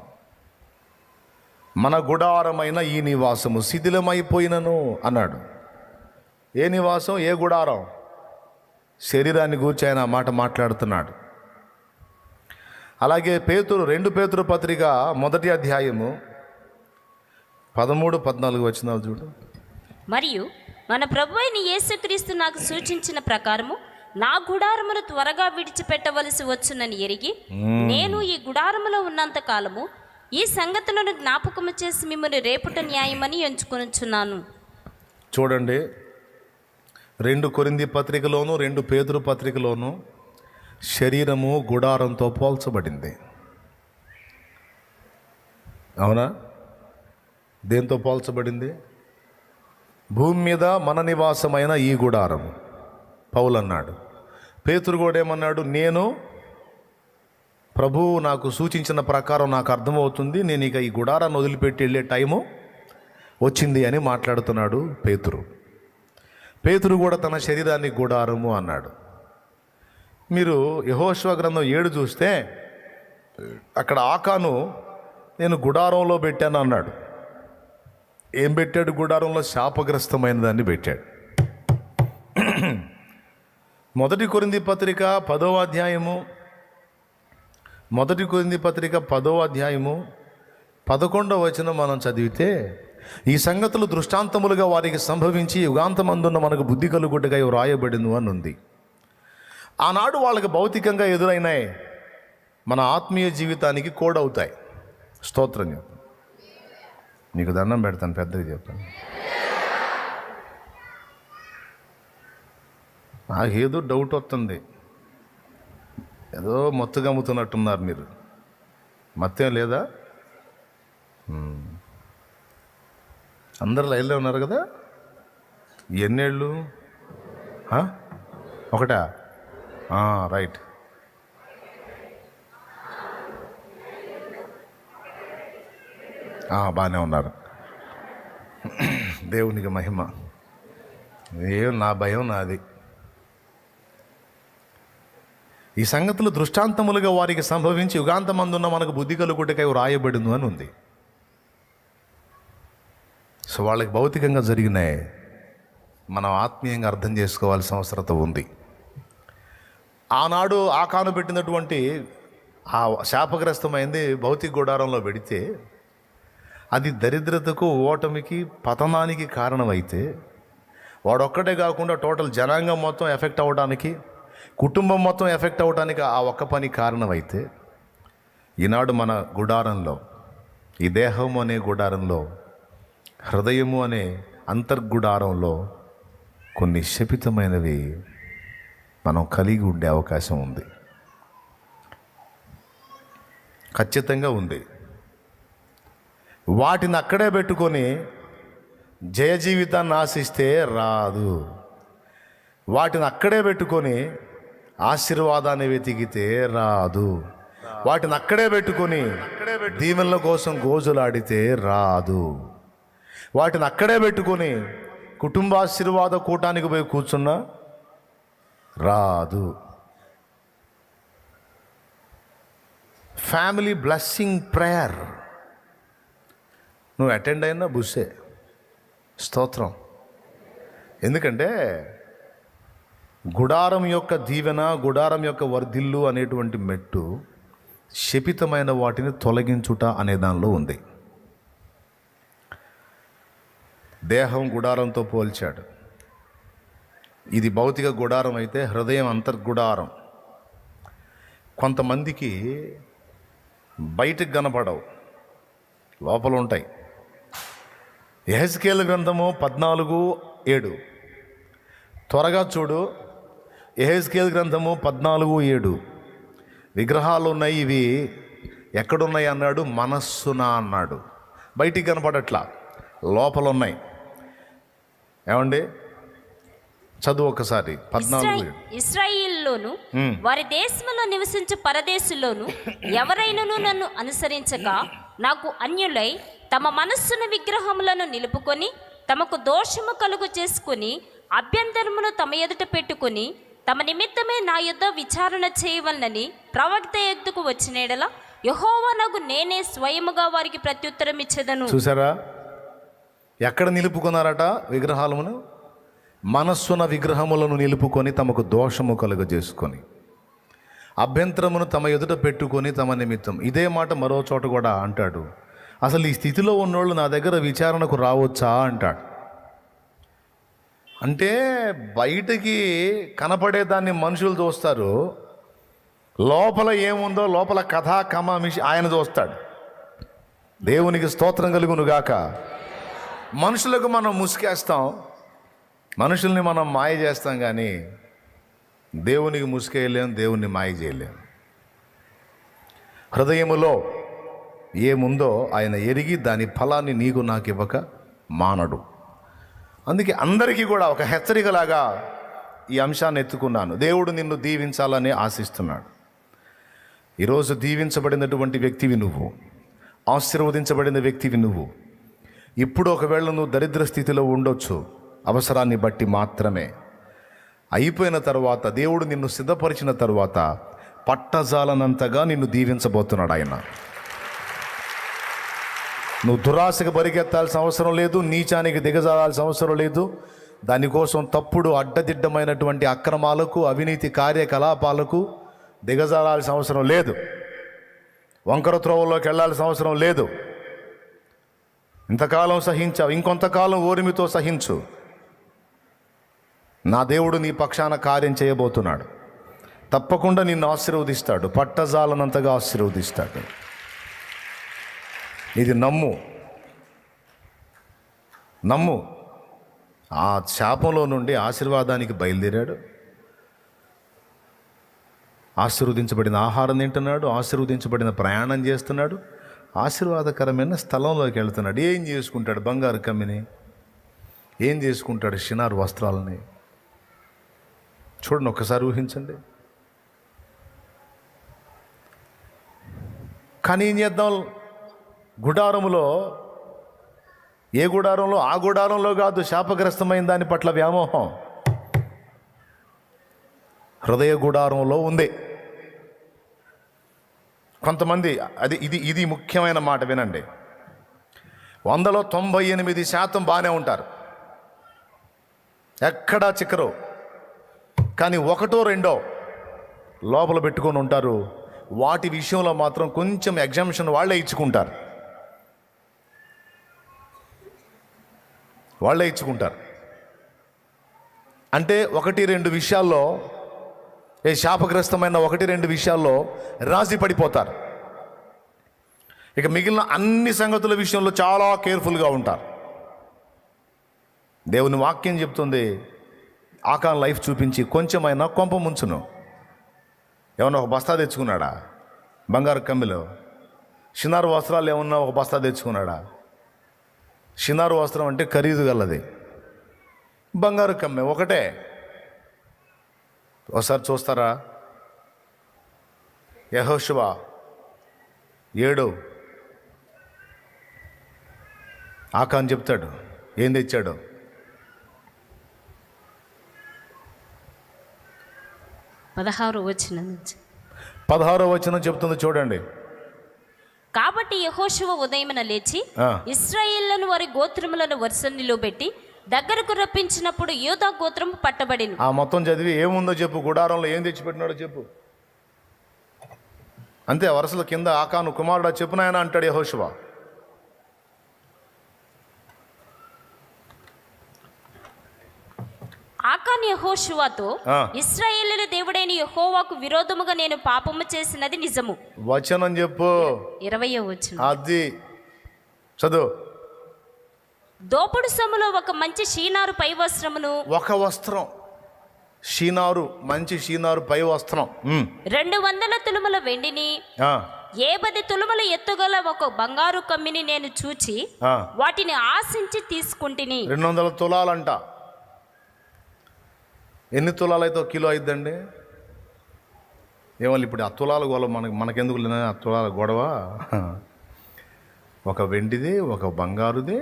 మన గుడారమైన ఈ నివాసము శిథిలమైపోయినను అన్నాడు. ఏ నివాసం? ఏ గుడారం? శరీరాన్ని గూర్చి ఆయన మాట మాట్లాడుతున్నాడు. అలాగే పేతురు 2 పేతురు పత్రిక 1వ అధ్యాయము 13-14 వచనాలు చూడు. మరియు మన ప్రభు అయిన యేసుక్రీస్తు నాకు సూచించిన ప్రకారము నా గుడారమును త్వరగా విడిచిపెట్టవలసి వచ్చునని ఎరిగి నేను ఈ గుడారములో ఉన్నంత కాలము ఈ సంగతులను జ్ఞాపకము చేసి మిమ్మల్ని రేపుట న్యాయమని ఎంచుకొనుచున్నాను. చూడండి, 2 కొరింథీ పత్రికలోను 2 పేతురు పత్రికలోను శరీరము గుడారంతో పోల్చబడింది. అవునా? దేంతో పోల్చబడింది? భూమి మీద మన నివాసమైన ఈ గుడారం. పౌలు అన్నాడు. పేతురు కూడా ఏమన్నాడు? నేను ప్రభువు నాకు సూచించిన ప్రకారం నాకు అర్థమవుతుంది, నేను ఇక ఈ గుడారాన్ని వదిలిపెట్టి వెళ్ళే టైము వచ్చింది అని మాట్లాడుతున్నాడు పేతురు. పేతురు కూడా తన శరీరాన్ని గుడారము అన్నాడు. మీరు యెహోషువ గ్రంథం 7 చూస్తే అక్కడ ఆకాను నేను గుడారంలో పెట్టాను అన్నాడు. ఏం పెట్టాడు? గుడారంలో శాపగ్రస్తమైన దాన్ని పెట్టాడు. 1 కొరింథీ పత్రిక 10వ అధ్యాయము 1 కొరింథీ పత్రిక 10వ అధ్యాయము 11వ వచనం మనం చదివితే, ఈ సంగతులు దృష్టాంతములుగా వారికి సంభవించి యుగాంతమందున్న మనకు బుద్ధి కలుగుటగా వ్రాయబడింది అని ఉంది. ఆనాడు వాళ్ళకి భౌతికంగా ఎదురైనాయి, మన ఆత్మీయ జీవితానికి కోడ్ అవుతాయి. స్తోత్రం చెప్పు. నీకు దండం పెడతాను, పెద్దగా చెప్పాను. నాకేదో డౌట్ వస్తుంది, ఏదో మొత్తుగా అమ్ముతున్నట్టున్నారు మీరు. మత్తేం లేదా? అందరు లైన్లో ఉన్నారు కదా? ఎన్నేళ్ళు? ఒకటా? రైట్. బాగానే ఉన్నారు. దేవునికి మహిమ. నా భయం నాది. ఈ సంగతులు దృష్టాంతములుగా వారికి సంభవించి యుగాంతమందున్న మనకు బుద్ధి కలుగుటకై రాయబడింది అని ఉంది. సో వాళ్ళకి భౌతికంగా జరిగినాయి, మనం ఆత్మీయంగా అర్థం చేసుకోవాల్సిన అవసరం ఉంది. ఆనాడు ఆకాను పెట్టినటువంటి ఆ శాపగ్రస్తమైంది భౌతిక గుడారంలో పెడితే అది దరిద్రతకు, ఓటమికి, పతనానికి కారణమైతే వాడొక్కటే కాకుండా టోటల్ జనాంగం మొత్తం ఎఫెక్ట్ అవ్వడానికి, కుటుంబం మొత్తం ఎఫెక్ట్ అవ్వడానికి ఆ ఒక్క పని కారణమైతే, ఈనాడు మన గుడారంలో, ఈ దేహము అనే గుడారంలో, హృదయము అనే అంతర్గుడారంలో కొన్ని శపితమైనవి మనం కలిగి ఉండే అవకాశం ఉంది. ఖచ్చితంగా ఉంది. వాటిని అక్కడే పెట్టుకొని జయ జీవితాన్ని ఆశిస్తే రాదు. వాటిని అక్కడే పెట్టుకొని ఆశీర్వాదాన్ని వెతికితే రాదు. వాటిని అక్కడే పెట్టుకొని దీవెనల కోసం గోజులాడితే రాదు. వాటిని అక్కడే పెట్టుకొని కుటుంబాశీర్వాద కూటానికి పోయి కూర్చున్నా రాదు. ఫ్యామిలీ బ్లెస్సింగ్ ప్రేయర్ నువ్వు అటెండ్ అయినా బుస్సే. స్తోత్రం. ఎందుకంటే గుడారం యొక్క దీవెన, గుడారం యొక్క వర్ధిల్లు అనేటువంటి మెట్టు శపితమైన వాటిని తొలగించుట అనే దానిలో ఉంది. దేహం గుడారంతో పోల్చాడు. ఇది భౌతిక గుడారం అయితే హృదయం అంతర్గుడారం. కొంతమందికి బయటకు కనపడవు, లోపల ఉంటాయి. యెహెజ్కేలు గ్రంథము 14:7 త్వరగా చూడు. యెహెజ్కేలు గ్రంథము 14:7 విగ్రహాలు ఉన్నాయి, ఇవి ఎక్కడున్నాయి అన్నాడు? మనస్సున అన్నాడు. బయటికి కనపడట్లా, లోపల ఉన్నాయి. ఏమండి, చదువు ఒకసారి 14:7. ఇశ్రాయేలులోను వారి దేశంలో నివసించు పరదేశుల్లోను ఎవరైనను నన్ను అనుసరించక నాకు అన్యులై తమ మనస్సును విగ్రహములను నిలుపుకొని తమకు దోషము కలుగు చేసుకుని అభ్యంతరమును తమ ఎదుట పెట్టుకుని తమ నిమిత్తమే నా యుద్ధ విచారణ చేయవలనని ప్రవక్త ఎద్దుకు వచ్చినేడలా యెహోవానగు నేనే స్వయముగా వారికి ప్రత్యుత్తరం ఇచ్చేదను. చూసారా, ఎక్కడ నిలుపుకున్నారట విగ్రహాలను? మనస్సున విగ్రహములను నిలుపుకొని తమకు దోషము కలుగజేసుకొని అభ్యంతరమును తమ ఎదుట పెట్టుకొని తమ నిమిత్తం. ఇదే మాట మరో చోట కూడా అంటాడు. అసలు ఈ స్థితిలో ఉన్నోళ్ళు నా దగ్గర విచారణకు రావచ్చా అంటాడు. అంటే బయటికి కనపడేదాన్ని మనుషులు చూస్తారు, లోపల ఏముందో, లోపల కథా కమామిషి ఆయన చూస్తాడు. దేవునికి స్తోత్రం కలుగునుగాక. మనుషులకు మనం ముసుకేస్తాం, మనుషుల్ని మనం మాయ చేస్తాం, కానీ దేవునికి ముసుకేయలేం, దేవుణ్ణి మాయ చేయలేం. హృదయములో ఏముందో ఆయన ఎరిగి దాని ఫలాన్ని నీకు నాకు ఇవ్వక మానడు. అందుకే అందరికీ కూడా ఒక హెచ్చరికలాగా ఈ అంశాన్ని ఎత్తుకున్నాను. దేవుడు నిన్ను దీవించాలని ఆశిస్తున్నాడు. ఈరోజు దీవించబడినటువంటి వ్యక్తివి నువ్వు, ఆశీర్వదించబడిన వ్యక్తివి నువ్వు. ఇప్పుడు ఒకవేళ నువ్వు దరిద్ర స్థితిలో ఉండొచ్చు, అవసరాన్ని బట్టి మాత్రమే. అయిపోయిన తర్వాత, దేవుడు నిన్ను సిద్ధపరిచిన తర్వాత పట్టజాలనంతగా నిన్ను దీవించబోతున్నాడు ఆయన. నువ్వు దురాశకు పరిగెత్తాల్సిన అవసరం లేదు, నీచానికి దిగజారాల్సిన అవసరం లేదు. దానికోసం తప్పుడు అడ్డదిడ్డమైనటువంటి అక్రమాలకు, అవినీతి కార్యకలాపాలకు దిగజారాల్సిన అవసరం లేదు. వంకర త్రోవలోకి వెళ్ళాల్సిన అవసరం లేదు. ఇంతకాలం సహించావు, ఇంకొంతకాలం ఓరిమితో సహించు. నా దేవుడు నీ పక్షాన కార్యం చేయబోతున్నాడు. తప్పకుండా నిన్ను ఆశీర్వదిస్తాడు, పట్టజాలనంతగా ఆశీర్వదిస్తాడు. ఇది నమ్ము, నమ్ము. ఆ శాపంలో నుండి ఆశీర్వాదానికి బయలుదేరాడు. ఆశీర్వదించబడిన ఆహారం తింటున్నాడు, ఆశీర్వదించబడిన ప్రయాణం చేస్తున్నాడు, ఆశీర్వాదకరమైన స్థలంలోకి వెళ్తున్నాడు. ఏం చేసుకుంటాడు? బంగారు కమ్మిని. ఏం చేసుకుంటాడు? షినారు వస్త్రాలని. చూడండి, ఒక్కసారి ఊహించండి. కానీ ఏం చేద్దాం? గుడారములో ఏ గుడారంలో? ఆ గుడారంలో కాదు, శాపగ్రస్తమైన దాని పట్ల వ్యామోహం హృదయ గుడారంలో ఉంది. కొంతమంది ఇది ముఖ్యమైన మాట వినండి. 100లో 98% బాగానే ఉంటారు, ఎక్కడా చిక్కరు. కానీ 1, 2 లోపల పెట్టుకొని ఉంటారు. వాటి విషయంలో మాత్రం కొంచెం ఎగ్జామ్షన్ వాళ్ళే ఇచ్చుకుంటారు. అంటే 1-2 విషయాల్లో, శాపగ్రస్తమైన 1-2 విషయాల్లో రాజీ పడిపోతారు. ఇక మిగిలిన అన్ని సంగతుల విషయంలో చాలా కేర్ఫుల్గా ఉంటారు. దేవుని వాక్యం చెప్తుంది, ఆకాన్ లైఫ్ చూపించి కొంచెమైనా కొంప ముంచును. ఏమన్నా ఒక బస్తా తెచ్చుకున్నాడా? బంగారు కమ్మిలో షినారు వస్త్రాలు ఏమన్నా ఒక బస్తా తెచ్చుకున్నాడా? షినారు వస్త్రం అంటే ఖరీదు గలది, బంగారు కమ్మె ఒకటే. ఒకసారి చూస్తారా? యెహోషువ 7 ఆకాన్ చెప్తాడు ఏం తెచ్చాడు. 16వ వచనం నుంచి 16వ వచనం చెప్తుంది చూడండి. కాబట్టి యెహోషువ ఉదయమున లేచి ఇశ్రాయేలును వారి గోత్రములను వరుసలో పెట్టి దగ్గరకు రప్పించినప్పుడు యూదా గోత్రం పట్టబడిను. ఆ మొత్తం చదివి ఏముందో చెప్పు, గుడారంలో ఏం తెచ్చిపెట్టినాడో చెప్పు. అంతే, వరుసల కింద ఆకాను కుమారుడా చెప్పు నాయన అంటాడు యెహోషువ. ఆకాన్ యెహోషువతో, ఇశ్రాయేలుల దేవుడైన యెహోవాకు విరోధముగా నేను పాపము చేసినది నిజము. వచనం చెప్పు. 20వ వచనం. అది చదువు. దోపుడు సొమ్ములో ఒక మంచి షీనారు పై వస్త్రమును, ఒక వస్త్రం షీనారు, మంచి షీనారు పై వస్త్రం, 200 తులముల వెండిని, 10 తులముల ఎత్తుగల ఒక బంగారు కమ్మిని నేను చూచి వాటిని ఆశించి తీసుకుంటిని. 200 తులాలంట. ఎన్ని తులాలైతే ఒక కిలో అయిద్దండి? ఏమో ఇప్పుడు ఆ తులాల గొడవ మనకెందుకు లేనా? ఆ తులాల గొడవ. ఒక వెండిది, ఒక బంగారుది,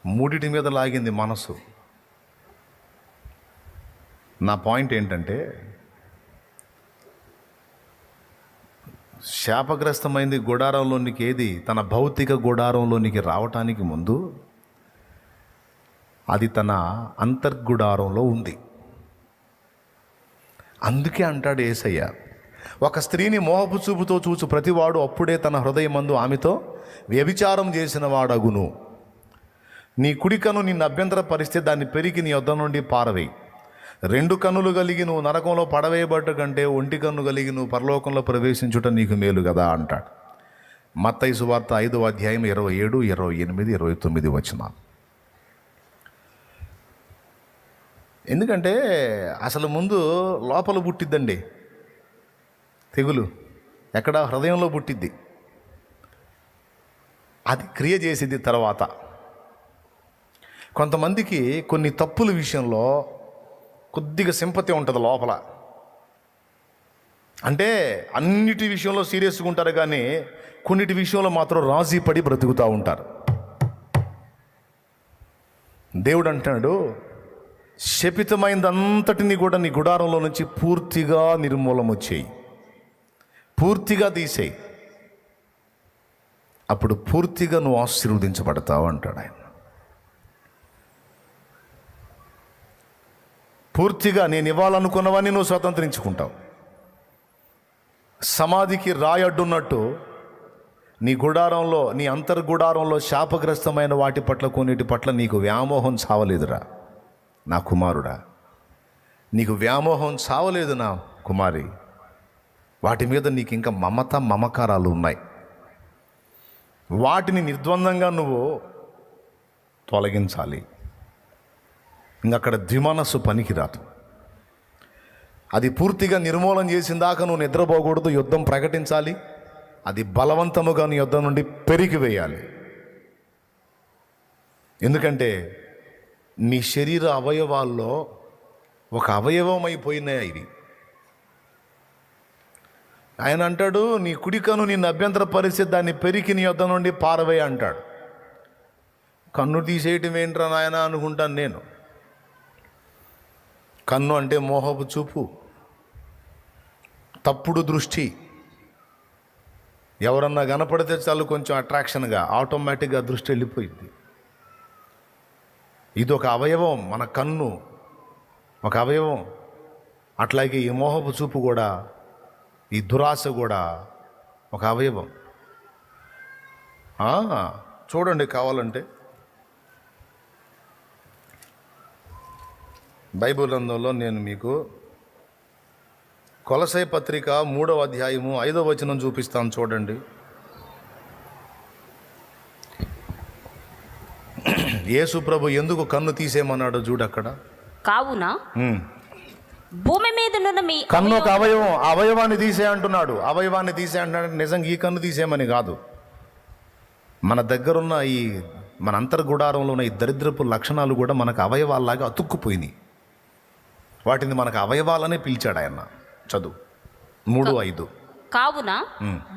మూడిటి మీద లాగింది మనసు. నా పాయింట్ ఏంటంటే, శాపగ్రస్తమైంది గుడారంలోనికి ఏది? తన భౌతిక గుడారంలోనికి రావటానికి ముందు అది తన అంతర్గుడారంలో ఉంది. అందుకే అంటాడు యేసయ్య, ఒక స్త్రీని మోహపు చూపుతో చూచు ప్రతివాడు అప్పుడే తన హృదయమందు ఆమెతో వ్యభిచారం చేసిన వాడగును. నీ కుడి కన్ను నిన్ను అభ్యంతర పరిస్తే దాన్ని పెరిగి నీ యొద్ద నుండి పారవేయి. 2 కన్నులు కలిగి నువ్వు నరకంలో పడవేయబడ్డ కంటే 1 కన్ను కలిగి నువ్వు పరలోకంలో ప్రవేశించుట నీకు మేలు కదా అంటాడు. మత్తయి సువార్త 5వ అధ్యాయం 27, 28, 29 వచనాలు. ఎందుకంటే అసలు ముందు లోపల పుట్టిద్దండి తెగులు, ఎక్కడ? హృదయంలో పుట్టిద్ది. అది క్రియ చేసిద్ది తర్వాత. కొంతమందికి కొన్ని తప్పుల విషయంలో కొద్దిగా సింపతి ఉంటుంది లోపల. అంటే అన్నిటి విషయంలో సీరియస్గా ఉంటారు, కానీ కొన్నిటి విషయంలో మాత్రం రాజీ పడి బ్రతుకుతూ ఉంటారు. దేవుడు అంటాడు, శపితమైందంతటిని కూడా నీ గుడారంలో నుంచి పూర్తిగా నిర్మూలన చేయి, పూర్తిగా తీసేయి, అప్పుడు పూర్తిగా నువ్వు ఆశీర్వదించబడతావు అంటాడు ఆయన. పూర్తిగా నేను ఇవ్వాలనుకున్నవన్నీ నువ్వు స్వతంత్రించుకుంటావు. సమాధికి రాయడ్డున్నట్టు నీ గుడారంలో, నీ అంతర్గుడారంలో శాపగ్రస్తమైన వాటి పట్ల, కొన్నిటి పట్ల నీకు వ్యామోహం చావలేదురా నా కుమారుడా, నీకు వ్యామోహం చావలేదు నా కుమారి. వాటి మీద నీకు ఇంకా మమకారాలు ఉన్నాయి. వాటిని నిర్ద్వందంగా నువ్వు తొలగించాలి. ఇంకక్కడ ద్విమనస్సు పనికిరాదు. అది పూర్తిగా నిర్మూలన చేసిన దాకా నువ్వు నిద్రపోకూడదు, యుద్ధం ప్రకటించాలి. అది బలవంతముగా నీ యుద్ధం నుండి పెరిగివేయాలి. ఎందుకంటే నీ శరీర అవయవాల్లో ఒక అవయవం అయిపోయినాయి ఇవి. ఆయన అంటాడు, నీ కుడికను నిన్ను అభ్యంతర పరిస్థితి దాన్ని పెరికి నీ యొద్ద నుండి పారవేయ అంటాడు. కన్ను తీసేయటం ఏంట్రా నాయన అనుకుంటాను నేను. కన్ను అంటే మోహపు చూపు, తప్పుడు దృష్టి. ఎవరన్నా కనపడితే చాలు కొంచెం అట్రాక్షన్గా ఆటోమేటిక్గా దృష్టి వెళ్ళిపోయింది. ఇది ఒక అవయవం, మన కన్ను ఒక అవయవం. అట్లాగే ఈ మోహపు చూపు కూడా, ఈ దురాశ కూడా ఒక అవయవం. చూడండి కావాలంటే బైబిల్ గ్రంథంలో నేను మీకు కొలసై పత్రిక 3వ అధ్యాయము 5వ వచనం చూపిస్తాను. చూడండి. యేసు ప్రభు ఎందుకు కన్ను తీసేయమన్నాడు చూడు అక్కడ. కావున భూమి మీద మీ కన్ను ఒక అవయవం, అవయవాన్ని తీసే అంటున్నాడు. అవయవాన్ని తీసే అంటున్నాడు. నిజంగా ఈ కన్ను తీసేయమని కాదు. మన దగ్గరున్న ఈ మన అంతర్గుడారంలో ఉన్న ఈ దరిద్రపు లక్షణాలు కూడా మనకు అవయవాల్లాగా అతుక్కుపోయినాయి. వాటిని మనకు అవయవాలనే పిలిచాడు ఆయన. చదువు 3:5. కావున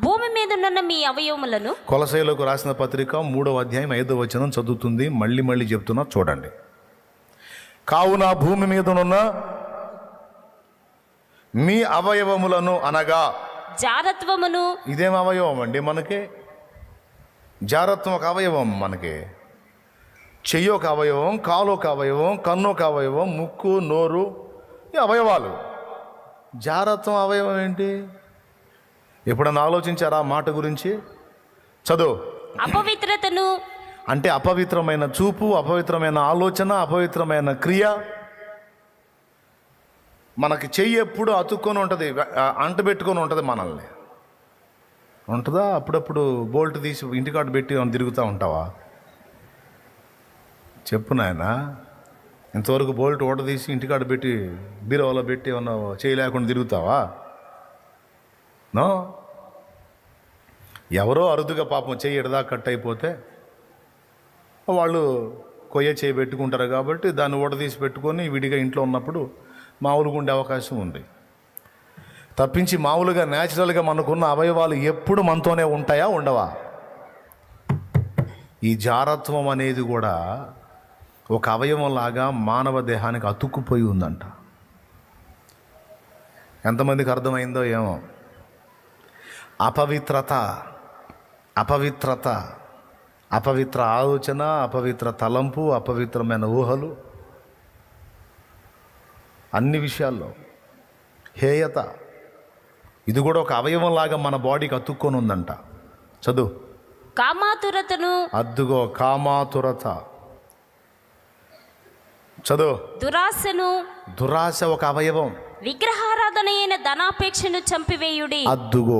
భూమి మీద మీ అవయవములను. కొలసైలకు రాసిన పత్రిక 3వ అధ్యాయం 5వ వచనం చదువుతుంది. మళ్ళీ చెప్తున్నా చూడండి. కావున భూమి మీదనున్న మీ అవయవములను అనగా జారత్వమును. ఇదేం అవయవం అండి మనకి? జారత్వం ఒక అవయవం మనకి. చెయ్యి ఒక అవయవం, కాలు ఒక అవయవం, కన్ను ఒక అవయవం, ముక్కు, నోరు ఈ అవయవాలు. జారత్వం అవయవం ఏంటి? ఎప్పుడన్నా ఆలోచించారా ఆ మాట గురించి? చదువు. అపవిత్రతను అంటే అపవిత్రమైన చూపు, అపవిత్రమైన ఆలోచన, అపవిత్రమైన క్రియ. మనకి చెయ్యి ఎప్పుడు అతుక్కొని ఉంటుంది, అంటబెట్టుకొని ఉంటుంది మనల్ని. ఉంటుందా? అప్పుడప్పుడు బోల్ట్ తీసి ఇంటికాడ పెట్టి తిరుగుతూ ఉంటావా? చెప్పు నాయన. ఇంతవరకు బోల్ట్ ఓట తీసి ఇంటికాడ పెట్టి బీరువాలో పెట్టి ఏమన్నా చేయలేకుండా తిరుగుతావా? నో. ఎవరో అరుదుగా పాపం చెయ్యి ఎడదా కట్ అయిపోతే వాళ్ళు కొయ్య చేయి పెట్టుకుంటారు కాబట్టి దాన్ని ఓట తీసి పెట్టుకొని విడిగా ఇంట్లో ఉన్నప్పుడు మామూలుగా ఉండే అవకాశం ఉంది. తప్పించి మామూలుగా న్యాచురల్గా మనకున్న అవయవాలు ఎప్పుడు మనతోనే ఉంటాయా, ఉండవా? ఈ జారత్వం అనేది కూడా ఒక అవయవంలాగా మానవ దేహానికి అతుక్కుపోయి ఉందంట. ఎంతమందికి అర్థమైందో ఏమో. అపవిత్రత, అపవిత్రత, అపవిత్ర ఆలోచన, అపవిత్ర తలంపు, అపవిత్రమైన ఊహలు, అన్ని విషయాల్లో హేయత. ఇది కూడా ఒక అవయవంలాగా మన బాడీకి అతుక్కొని ఉందంట. చదువు. కామాతురతను. అద్దుగో కామాతురత. చదువు. దురాశను. దురాశ ఒక అవయవం. విగ్రహారాధన అయిన ధనాపేక్షను చంపివేయుడి. అద్దుగో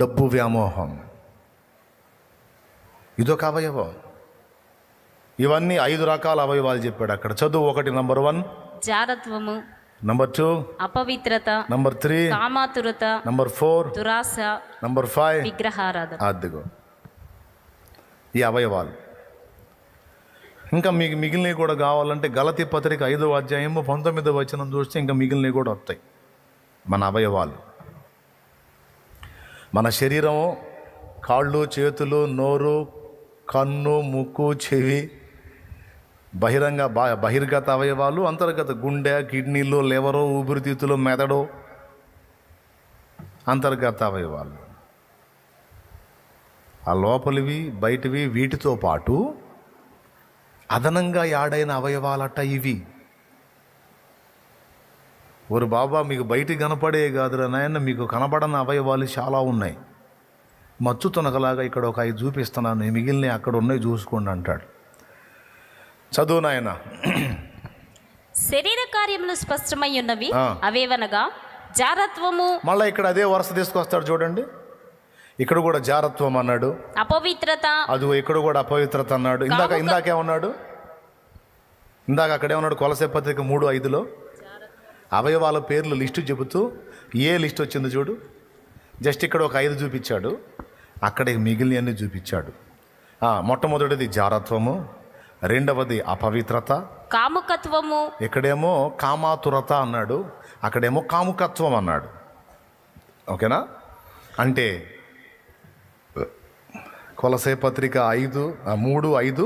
డబ్బు వ్యామోహం. ఇదొక అవయవం. ఇవన్నీ 5 రకాల అవయవాలు చెప్పాడు అక్కడ. చదువు. 1 నంబర్ 1 జారత్వము, నంబర్ 2 అపవిత్రత, నంబర్ 3 కామాతురత, నంబర్ 4 దురాశ, నంబర్ 5 విగ్రహారాధన. అద్దుగో ఈ అవయవాలు. ఇంకా మీకు మిగిలినవి కూడా కావాలంటే గలతీ పత్రిక 5వ అధ్యాయము 19వ వచనం చూస్తే ఇంకా మిగిలినవి కూడా వస్తాయి. మన అవయవాలు, మన శరీరము, కాళ్ళు, చేతులు, నోరు, కన్ను, ముక్కు, చెవి, బహిర్గత అవయవాలు, అంతర్గత గుండె, కిడ్నీలు, లివరు, ఊపిరితిత్తులు, మెదడు, అంతర్గత అవయవాలు. ఆ లోపలివి బయటివి వీటితో పాటు అదనంగా యాడైన అవయవాలట ఇవి. ఓరు బాబా, మీకు బయటికి కనపడే కాదురా నాయన, మీకు కనపడని అవయవాలు చాలా ఉన్నాయి. మచ్చు తొనకలాగా ఇక్కడ ఒక 5 చూపిస్తున్నాను, మిగిలినవి అక్కడ ఉన్నాయి చూసుకోండి అంటాడు. చదువు నాయన. శరీర కార్యములు స్పష్టమై ఉన్నవి. అవేవనగా జారత్వము. మళ్ళీ ఇక్కడ అదే వరుస తీసుకొస్తాడు చూడండి. ఇక్కడ కూడా జారత్వం అన్నాడు, అపవిత్రత. అది ఇక్కడ కూడా అపవిత్రత అన్నాడు. ఇందాకేమన్నాడు? ఇందాక అక్కడేమన్నాడు? కొలసై పత్రిక 3:5లో అవయవాల పేర్లు లిస్టు చెబుతూ ఏ లిస్ట్ వచ్చింది చూడు. జస్ట్ ఇక్కడ ఒక 5 చూపించాడు, అక్కడ మిగిలినవన్నీ చూపించాడు. మొట్టమొదటిది జారత్వము, రెండవది అపవిత్రత, కాముకత్వము. ఇక్కడేమో కామాతురత అన్నాడు, అక్కడేమో కాముకత్వం అన్నాడు. ఓకేనా? అంటే కొలసే పత్రిక 3:5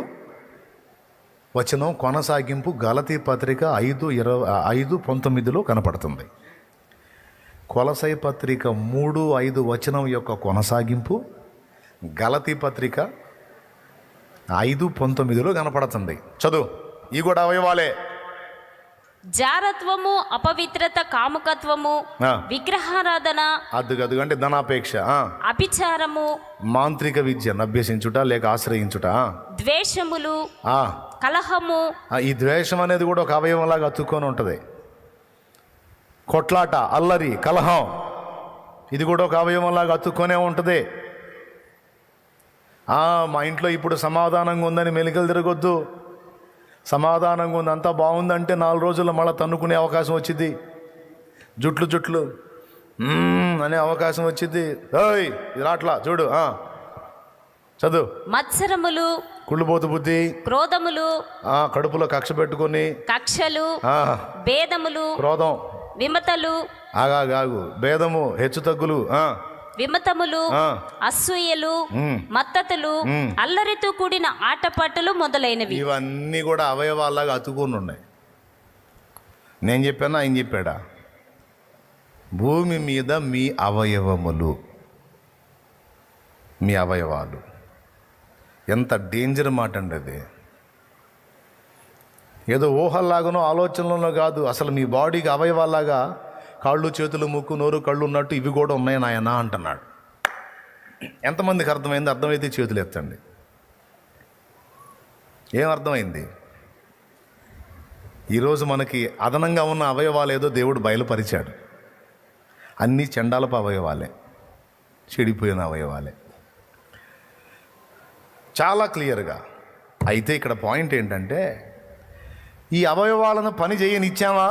వచనం కొనసాగింపు గలతీ పత్రిక 5:19 కనపడుతుంది. కొలసై పత్రిక 3:5 వచనం యొక్క కొనసాగింపు గలతీ పత్రిక 5:19 కనపడుతుంది. చదువు. ఈ కూడా అవయవాలే. జారత్వము, అపవిత్రత, కాముకత్వము, విగ్రహారాధన, అద్దుగదు అంటే ధనాపేక్ష, అభిచారము, మాంత్రిక విద్యను అభ్యసించుట లేక ఆశ్రయించుట, ద్వేషములు, కలహము. ఈ ద్వేషం అనేది కూడా ఒక అవయవంలాగా అతుక్కొని ఉంటుంది. కొట్లాట, అల్లరి, కలహం, ఇది కూడా ఒక అవయవంలాగా అతుక్కొనే ఉంటుంది. మా ఇంట్లో ఇప్పుడు సమాధానంగా ఉందని మెలికలు తిరగొద్దు. సమాధానంగా ఉంది, అంతా బాగుందంటే 4 రోజుల్లో మళ్ళీ తన్నుకునే అవకాశం వచ్చింది. జుట్లు అనే అవకాశం వచ్చింది. ఓయ్ ఇది అట్లా చూడు. చదువు. మత్సరములు, కుళ్ళుబోతు బుద్ధి, క్రోధములు, కడుపులో కక్ష పెట్టుకొని, కక్షలు, భేదములు, క్రోధం, విమతలు, ఆగాగు భేదము, హెచ్చు తగ్గులు, విమతములు, అసూయలు, మత్తతులు, అల్లరితో కూడిన ఆటపాటలు మొదలైనవి. ఇవన్నీ కూడా అవయవాలాగా అతుకొని ఉన్నాయి. నేను చెప్పానా ఆయన చెప్పాడా? భూమి మీద మీ అవయవములు, మీ అవయవాలు ఎంత డేంజర్ మాట అండి అది. ఏదో ఊహల్లాగానో ఆలోచనలోనో కాదు, అసలు మీ బాడీకి అవయవాలాగా కాళ్ళు, చేతులు, ముక్కు, నోరు, కళ్ళు ఉన్నట్టు ఇవి కూడా ఉన్నాయి నాయనా అంటున్నాడు. ఎంతమందికి అర్థమైంది? అర్థమైతే చేతులు ఎత్తండి. ఏం అర్థమైంది? ఈరోజు మనకి అదనంగా ఉన్న అవయవాలు ఏదో దేవుడు బయలుపరిచాడు. అన్నీ చండాలపు అవయవాలే, చెడిపోయిన అవయవాలే, చాలా క్లియర్గా. అయితే ఇక్కడ పాయింట్ ఏంటంటే, ఈ అవయవాలను పని చేయనిచ్చామా?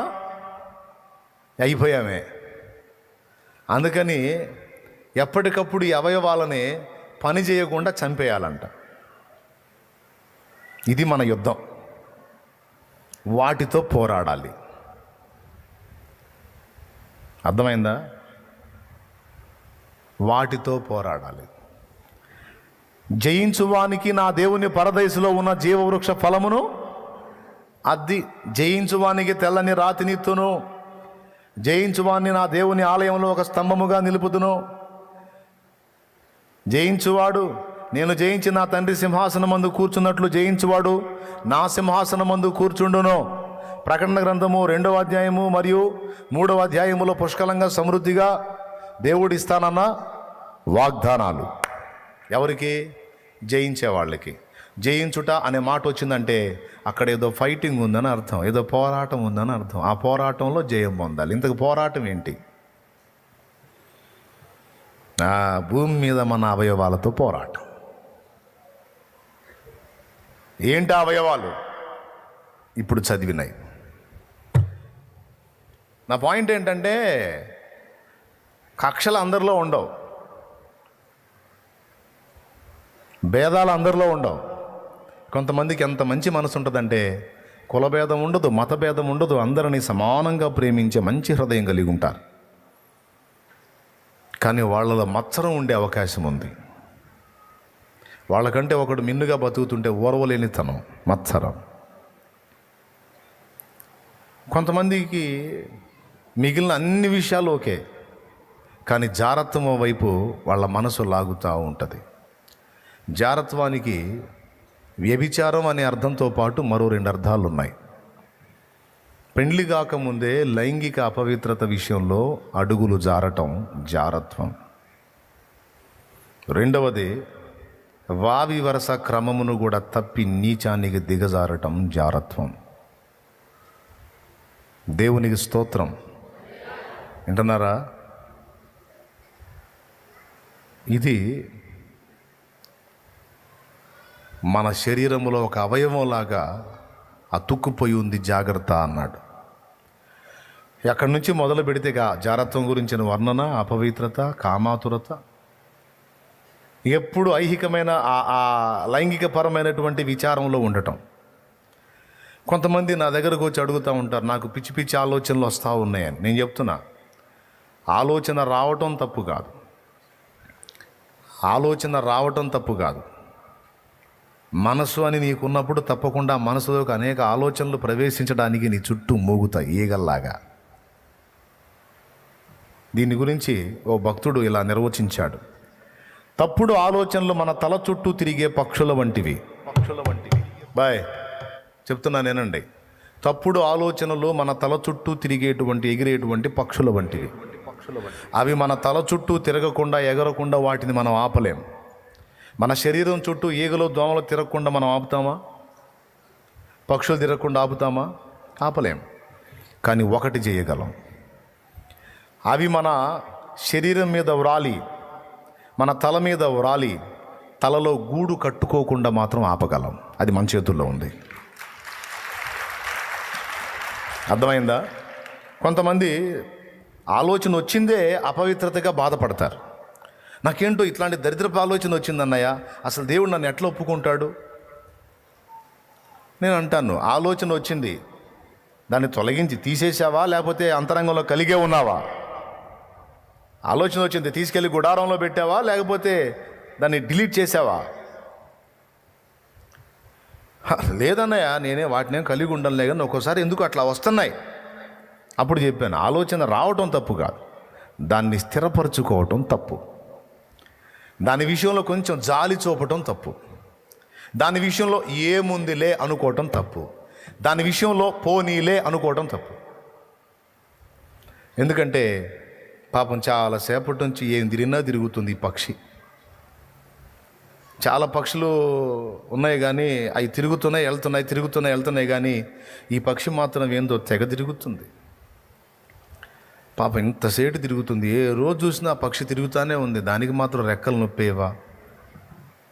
అయిపోయామే. అందుకని ఎప్పటికప్పుడు ఈ అవయవాలని పని చేయకుండా చంపేయాలంట. ఇది మన యుద్ధం. వాటితో పోరాడాలి. అర్థమైందా? వాటితో పోరాడాలి. జయించువానికి నా దేవుని పరదేశంలో ఉన్న జీవవృక్ష ఫలమును అద్ది, జయించువానికి తెల్లని రాతినిత్తును, జయించువాన్ని నా దేవుని ఆలయంలో ఒక స్తంభముగా నిలుపుదును. జయించువాడు నేను జయించి నా తండ్రి సింహాసనమందు కూర్చున్నట్లు జయించువాడు నా సింహాసనమందు కూర్చుండును. ప్రకటన గ్రంథము 2వ అధ్యాయము మరియు 3వ అధ్యాయములో పుష్కలంగా సమృద్ధిగా దేవుడు ఇస్తానన్న వాగ్దానాలు ఎవరికి? జయించే వాళ్ళకి. జయించుట అనే మాట వచ్చిందంటే అక్కడ ఏదో ఫైటింగ్ ఉందని అర్థం, ఏదో పోరాటం ఉందని అర్థం. ఆ పోరాటంలో జయం పొందాలి. ఇంతకు పోరాటం ఏంటి? భూమి మీద మన అవయవాలతో పోరాటం. ఏంటి అవయవాలు? ఇప్పుడు చదివినాయి. నా పాయింట్ ఏంటంటే, కక్షలు అందరిలో ఉండవు, భేదాలు అందరిలో ఉండవు. కొంతమందికి ఎంత మంచి మనసు ఉంటుందంటే, కులభేదం ఉండదు, మతభేదం ఉండదు, అందరినీ సమానంగా ప్రేమించే మంచి హృదయం కలిగి ఉంటారు. కానీ వాళ్ళలో మత్సరం ఉండే అవకాశం ఉంది. వాళ్ళకంటే ఒకడు మిన్నుగా బతుకుతుంటే ఓర్వలేనితనం, మత్సరం. కొంతమందికి మిగిలిన అన్ని విషయాలు ఓకే, కానీ జారత్వం వైపు వాళ్ళ మనసు లాగుతూ ఉంటుంది. జారత్వానికి వ్యభిచారం అనే అర్థంతో పాటు మరో 2 అర్థాలు ఉన్నాయి. పెండ్లి కాకముందే లైంగిక అపవిత్రత విషయంలో అడుగులు జారటం జారత్వం. రెండవది వావి వరస క్రమమును కూడా తప్పి నీచానికి దిగజారటం జారత్వం. దేవునికి స్తోత్రం. వింటున్నారా? ఇది మన శరీరంలో ఒక అవయవంలాగా అతుక్కుపోయి ఉంది, జాగ్రత్త అన్నాడు. ఎక్కడి నుంచి మొదలు పెడితే జారత్వం గురించిన వర్ణన, అపవిత్రత, కామాతురత, ఎప్పుడు ఐహికమైన ఆ లైంగికపరమైనటువంటి విచారంలో ఉండటం. కొంతమంది నా దగ్గరకు వచ్చి అడుగుతూ ఉంటారు, నాకు పిచ్చి పిచ్చి ఆలోచనలు వస్తూ ఉన్నాయని. నేను చెప్తున్నా, ఆలోచన రావటం తప్పు కాదు, ఆలోచన రావటం తప్పు కాదు. మనసు అని నీకున్నప్పుడు తప్పకుండా మనసులోకి అనేక ఆలోచనలు ప్రవేశించడానికి నీ చుట్టూ మోగుతాయి ఈగల్లాగా. దీని గురించి ఓ భక్తుడు ఇలా నిర్వచించాడు: తప్పుడు ఆలోచనలు మన తల చుట్టూ తిరిగే పక్షుల వంటివి. బాయ్ చెప్తున్నానేనండి. తప్పుడు ఆలోచనలు మన తల చుట్టూ తిరిగేటువంటి ఎగిరేటువంటి పక్షుల వంటివి. అవి మన తల చుట్టూ తిరగకుండా ఎగరకుండా వాటిని మనం ఆపలేం. మన శరీరం చుట్టూ ఈగలు దోమలు తిరగకుండా మనం ఆపుతామా? పక్షులు తిరగకుండా ఆపుతామా? ఆపలేం. కానీ ఒకటి చేయగలం, అవి మన శరీరం మీద వ్రాలి మన తల మీద వ్రాలి తలలో గూడు కట్టుకోకుండా మాత్రం ఆపగలం. అది మన చేతుల్లో ఉంది. అర్థమైందా? కొంతమంది ఆలోచన వచ్చిందే అపవిత్రతగా బాధపడతారు. నాకేంటో ఇట్లాంటి దరిద్రపు ఆలోచన వచ్చిందన్నయ్య, అసలు దేవుడు నన్ను ఎట్లా ఒప్పుకుంటాడు? నేను అంటాను, ఆలోచన వచ్చింది, దాన్ని తొలగించి తీసేసావా లేకపోతే అంతరంగంలో కలిగే ఉన్నావా? ఆలోచన వచ్చింది, తీసుకెళ్ళి గుడారంలో పెట్టావా లేకపోతే దాన్ని డిలీట్ చేసావా? లేదన్నయ్య, నేనే వాటినేం కలిగి ఉండలే, కానీ ఒక్కోసారి ఎందుకు అట్లా వస్తున్నాయి. అప్పుడు చెప్పాను, ఆలోచన రావటం తప్పు కాదు, దాన్ని స్థిరపరచుకోవటం తప్పు. దాని విషయంలో కొంచెం జాలి చూపటం తప్పు. దాని విషయంలో ఏముందిలే అనుకోవటం తప్పు. దాని విషయంలో పోనీలే అనుకోవటం తప్పు. ఎందుకంటే పాపం చాలాసేపటి నుంచి ఏం తిరిగినా తిరుగుతుంది ఈ పక్షి. చాలా పక్షులు ఉన్నాయి కానీ అవి తిరుగుతున్నాయి వెళ్తున్నాయి కానీ ఈ పక్షి మాత్రం ఏందో తెగ తిరుగుతుంది. పాపం ఇంతసేటు తిరుగుతుంది, ఏ రోజు చూసినా ఆ పక్షి తిరుగుతూనే ఉంది. దానికి మాత్రం రెక్కలు నొప్పేవా?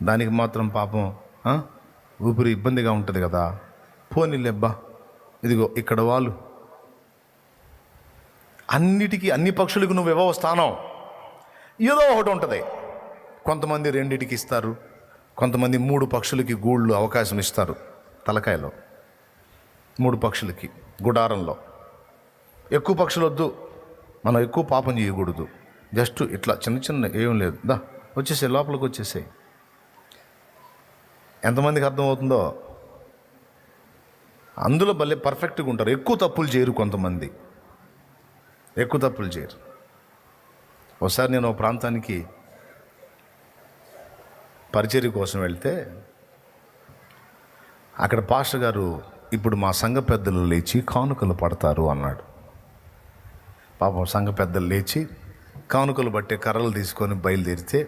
దానికి మాత్రం పాపం ఊపిరి ఇబ్బందిగా ఉంటుంది కదా. పోనీలేబ్బా, ఇదిగో ఇక్కడ వాళ్ళు. అన్నిటికీ అన్ని పక్షులకు నువ్వు ఇవ్వవు స్థానం, ఏదో ఒకటి ఉంటుంది. కొంతమంది 2కి ఇస్తారు, కొంతమంది 3 పక్షులకి గూళ్ళు అవకాశం ఇస్తారు. తలకాయలో 3 పక్షులకి గుడారంలో. ఎక్కువ పక్షులు వద్దు, మనం ఎక్కువ పాపం చేయకూడదు. జస్ట్ ఇట్లా చిన్న ఏం లేదు, దా వచ్చేసాయి, లోపలికి వచ్చేసాయి. ఎంతమందికి అర్థమవుతుందో? అందులో భలే పర్ఫెక్ట్గా ఉంటారు. ఎక్కువ తప్పులు చేయరు కొంతమంది, ఎక్కువ తప్పులు చేయరు. ఒకసారి నేను ఒక ప్రాంతానికి పరిచర్య కోసం వెళ్తే అక్కడ పాస్టర్ గారు, ఇప్పుడు మా సంఘ పెద్దలు లేచి కానుకలు పడతారు అన్నాడు. పాపం సంఘ పెద్దలు లేచి కానుకలు పట్టే కర్రలు తీసుకొని బయలుదేరితే,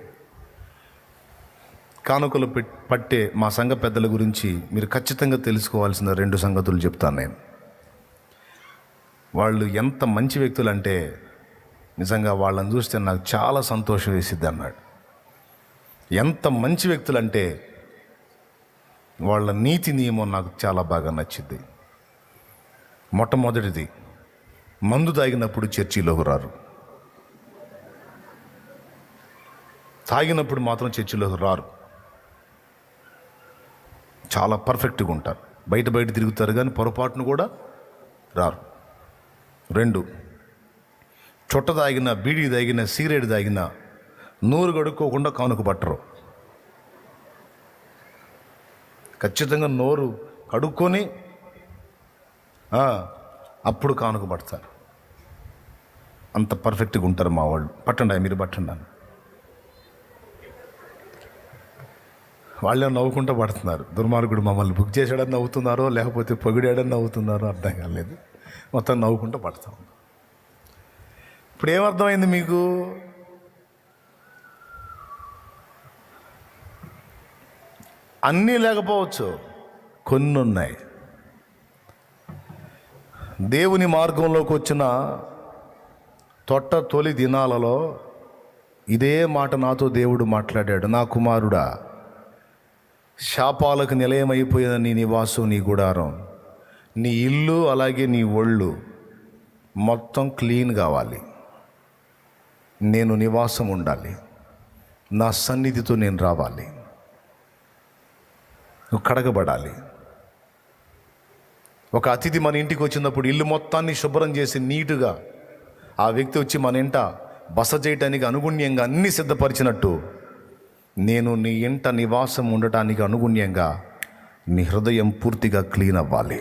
కానుకలు పట్టే మా సంఘ పెద్దల గురించి మీరు ఖచ్చితంగా తెలుసుకోవాల్సిన 2 సంగతులు చెప్తాను నేను. వాళ్ళు ఎంత మంచి వ్యక్తులు అంటే నిజంగా వాళ్ళని చూస్తే నాకు చాలా సంతోషం వేసిద్ది అన్నాడు. ఎంత మంచి వ్యక్తులు అంటే వాళ్ళ నీతి నియమం నాకు చాలా బాగా నచ్చింది. మొట్టమొదటిది, మందు తాగినప్పుడు చర్చిలోకి రారు. తాగినప్పుడు మాత్రం చర్చిలోకి రారు. చాలా పర్ఫెక్ట్గా ఉంటారు. బయట తిరుగుతారు కానీ పొరపాటును కూడా రారు. 2, చుట్ట తాగిన, బీడీ తాగిన, సిగరెట్ తాగిన నోరు కడుక్కోకుండా కానుక పట్టరు. ఖచ్చితంగా నోరు కడుక్కొని అప్పుడు కానుక పడతారు. అంత పర్ఫెక్ట్గా ఉంటారు మా వాళ్ళు. పట్టండి, మీరు పట్టండి అని. వాళ్ళే నవ్వుకుంటూ పడుతున్నారు. దుర్మార్గుడు మమ్మల్ని బుక్ చేసాడని నవ్వుతున్నారో లేకపోతే పొగిడాడని నవ్వుతున్నారో అర్థం కాలేదు. మొత్తం నవ్వుకుంటూ పడతాం. ఇప్పుడు ఏమర్థమైంది మీకు? అన్నీ లేకపోవచ్చు, కొన్ని ఉన్నాయి. దేవుని మార్గంలోకి వచ్చిన తొలి దినాలలో ఇదే మాట నాతో దేవుడు మాట్లాడాడు. నా కుమారుడా, శాపాలకు నిలయమైపోయిన నీ నివాసం, నీ గుడారం, నీ ఇల్లు, అలాగే నీ ఒళ్ళు మొత్తం క్లీన్ కావాలి. నేను నివాసం ఉండాలి, నా సన్నిధితో నేను రావాలి, నువ్వు కడగబడాలి. ఒక అతిథి మన ఇంటికి వచ్చినప్పుడు ఇల్లు మొత్తాన్ని శుభ్రం చేసి నీటుగా ఆ వ్యక్తి వచ్చి మన ఇంట బస చేయటానికి అనుగుణ్యంగా అన్నీ సిద్ధపరిచినట్టు నేను నీ ఇంట నివాసం ఉండటానికి అనుగుణ్యంగా నీ హృదయం పూర్తిగా క్లీన్ అవ్వాలి.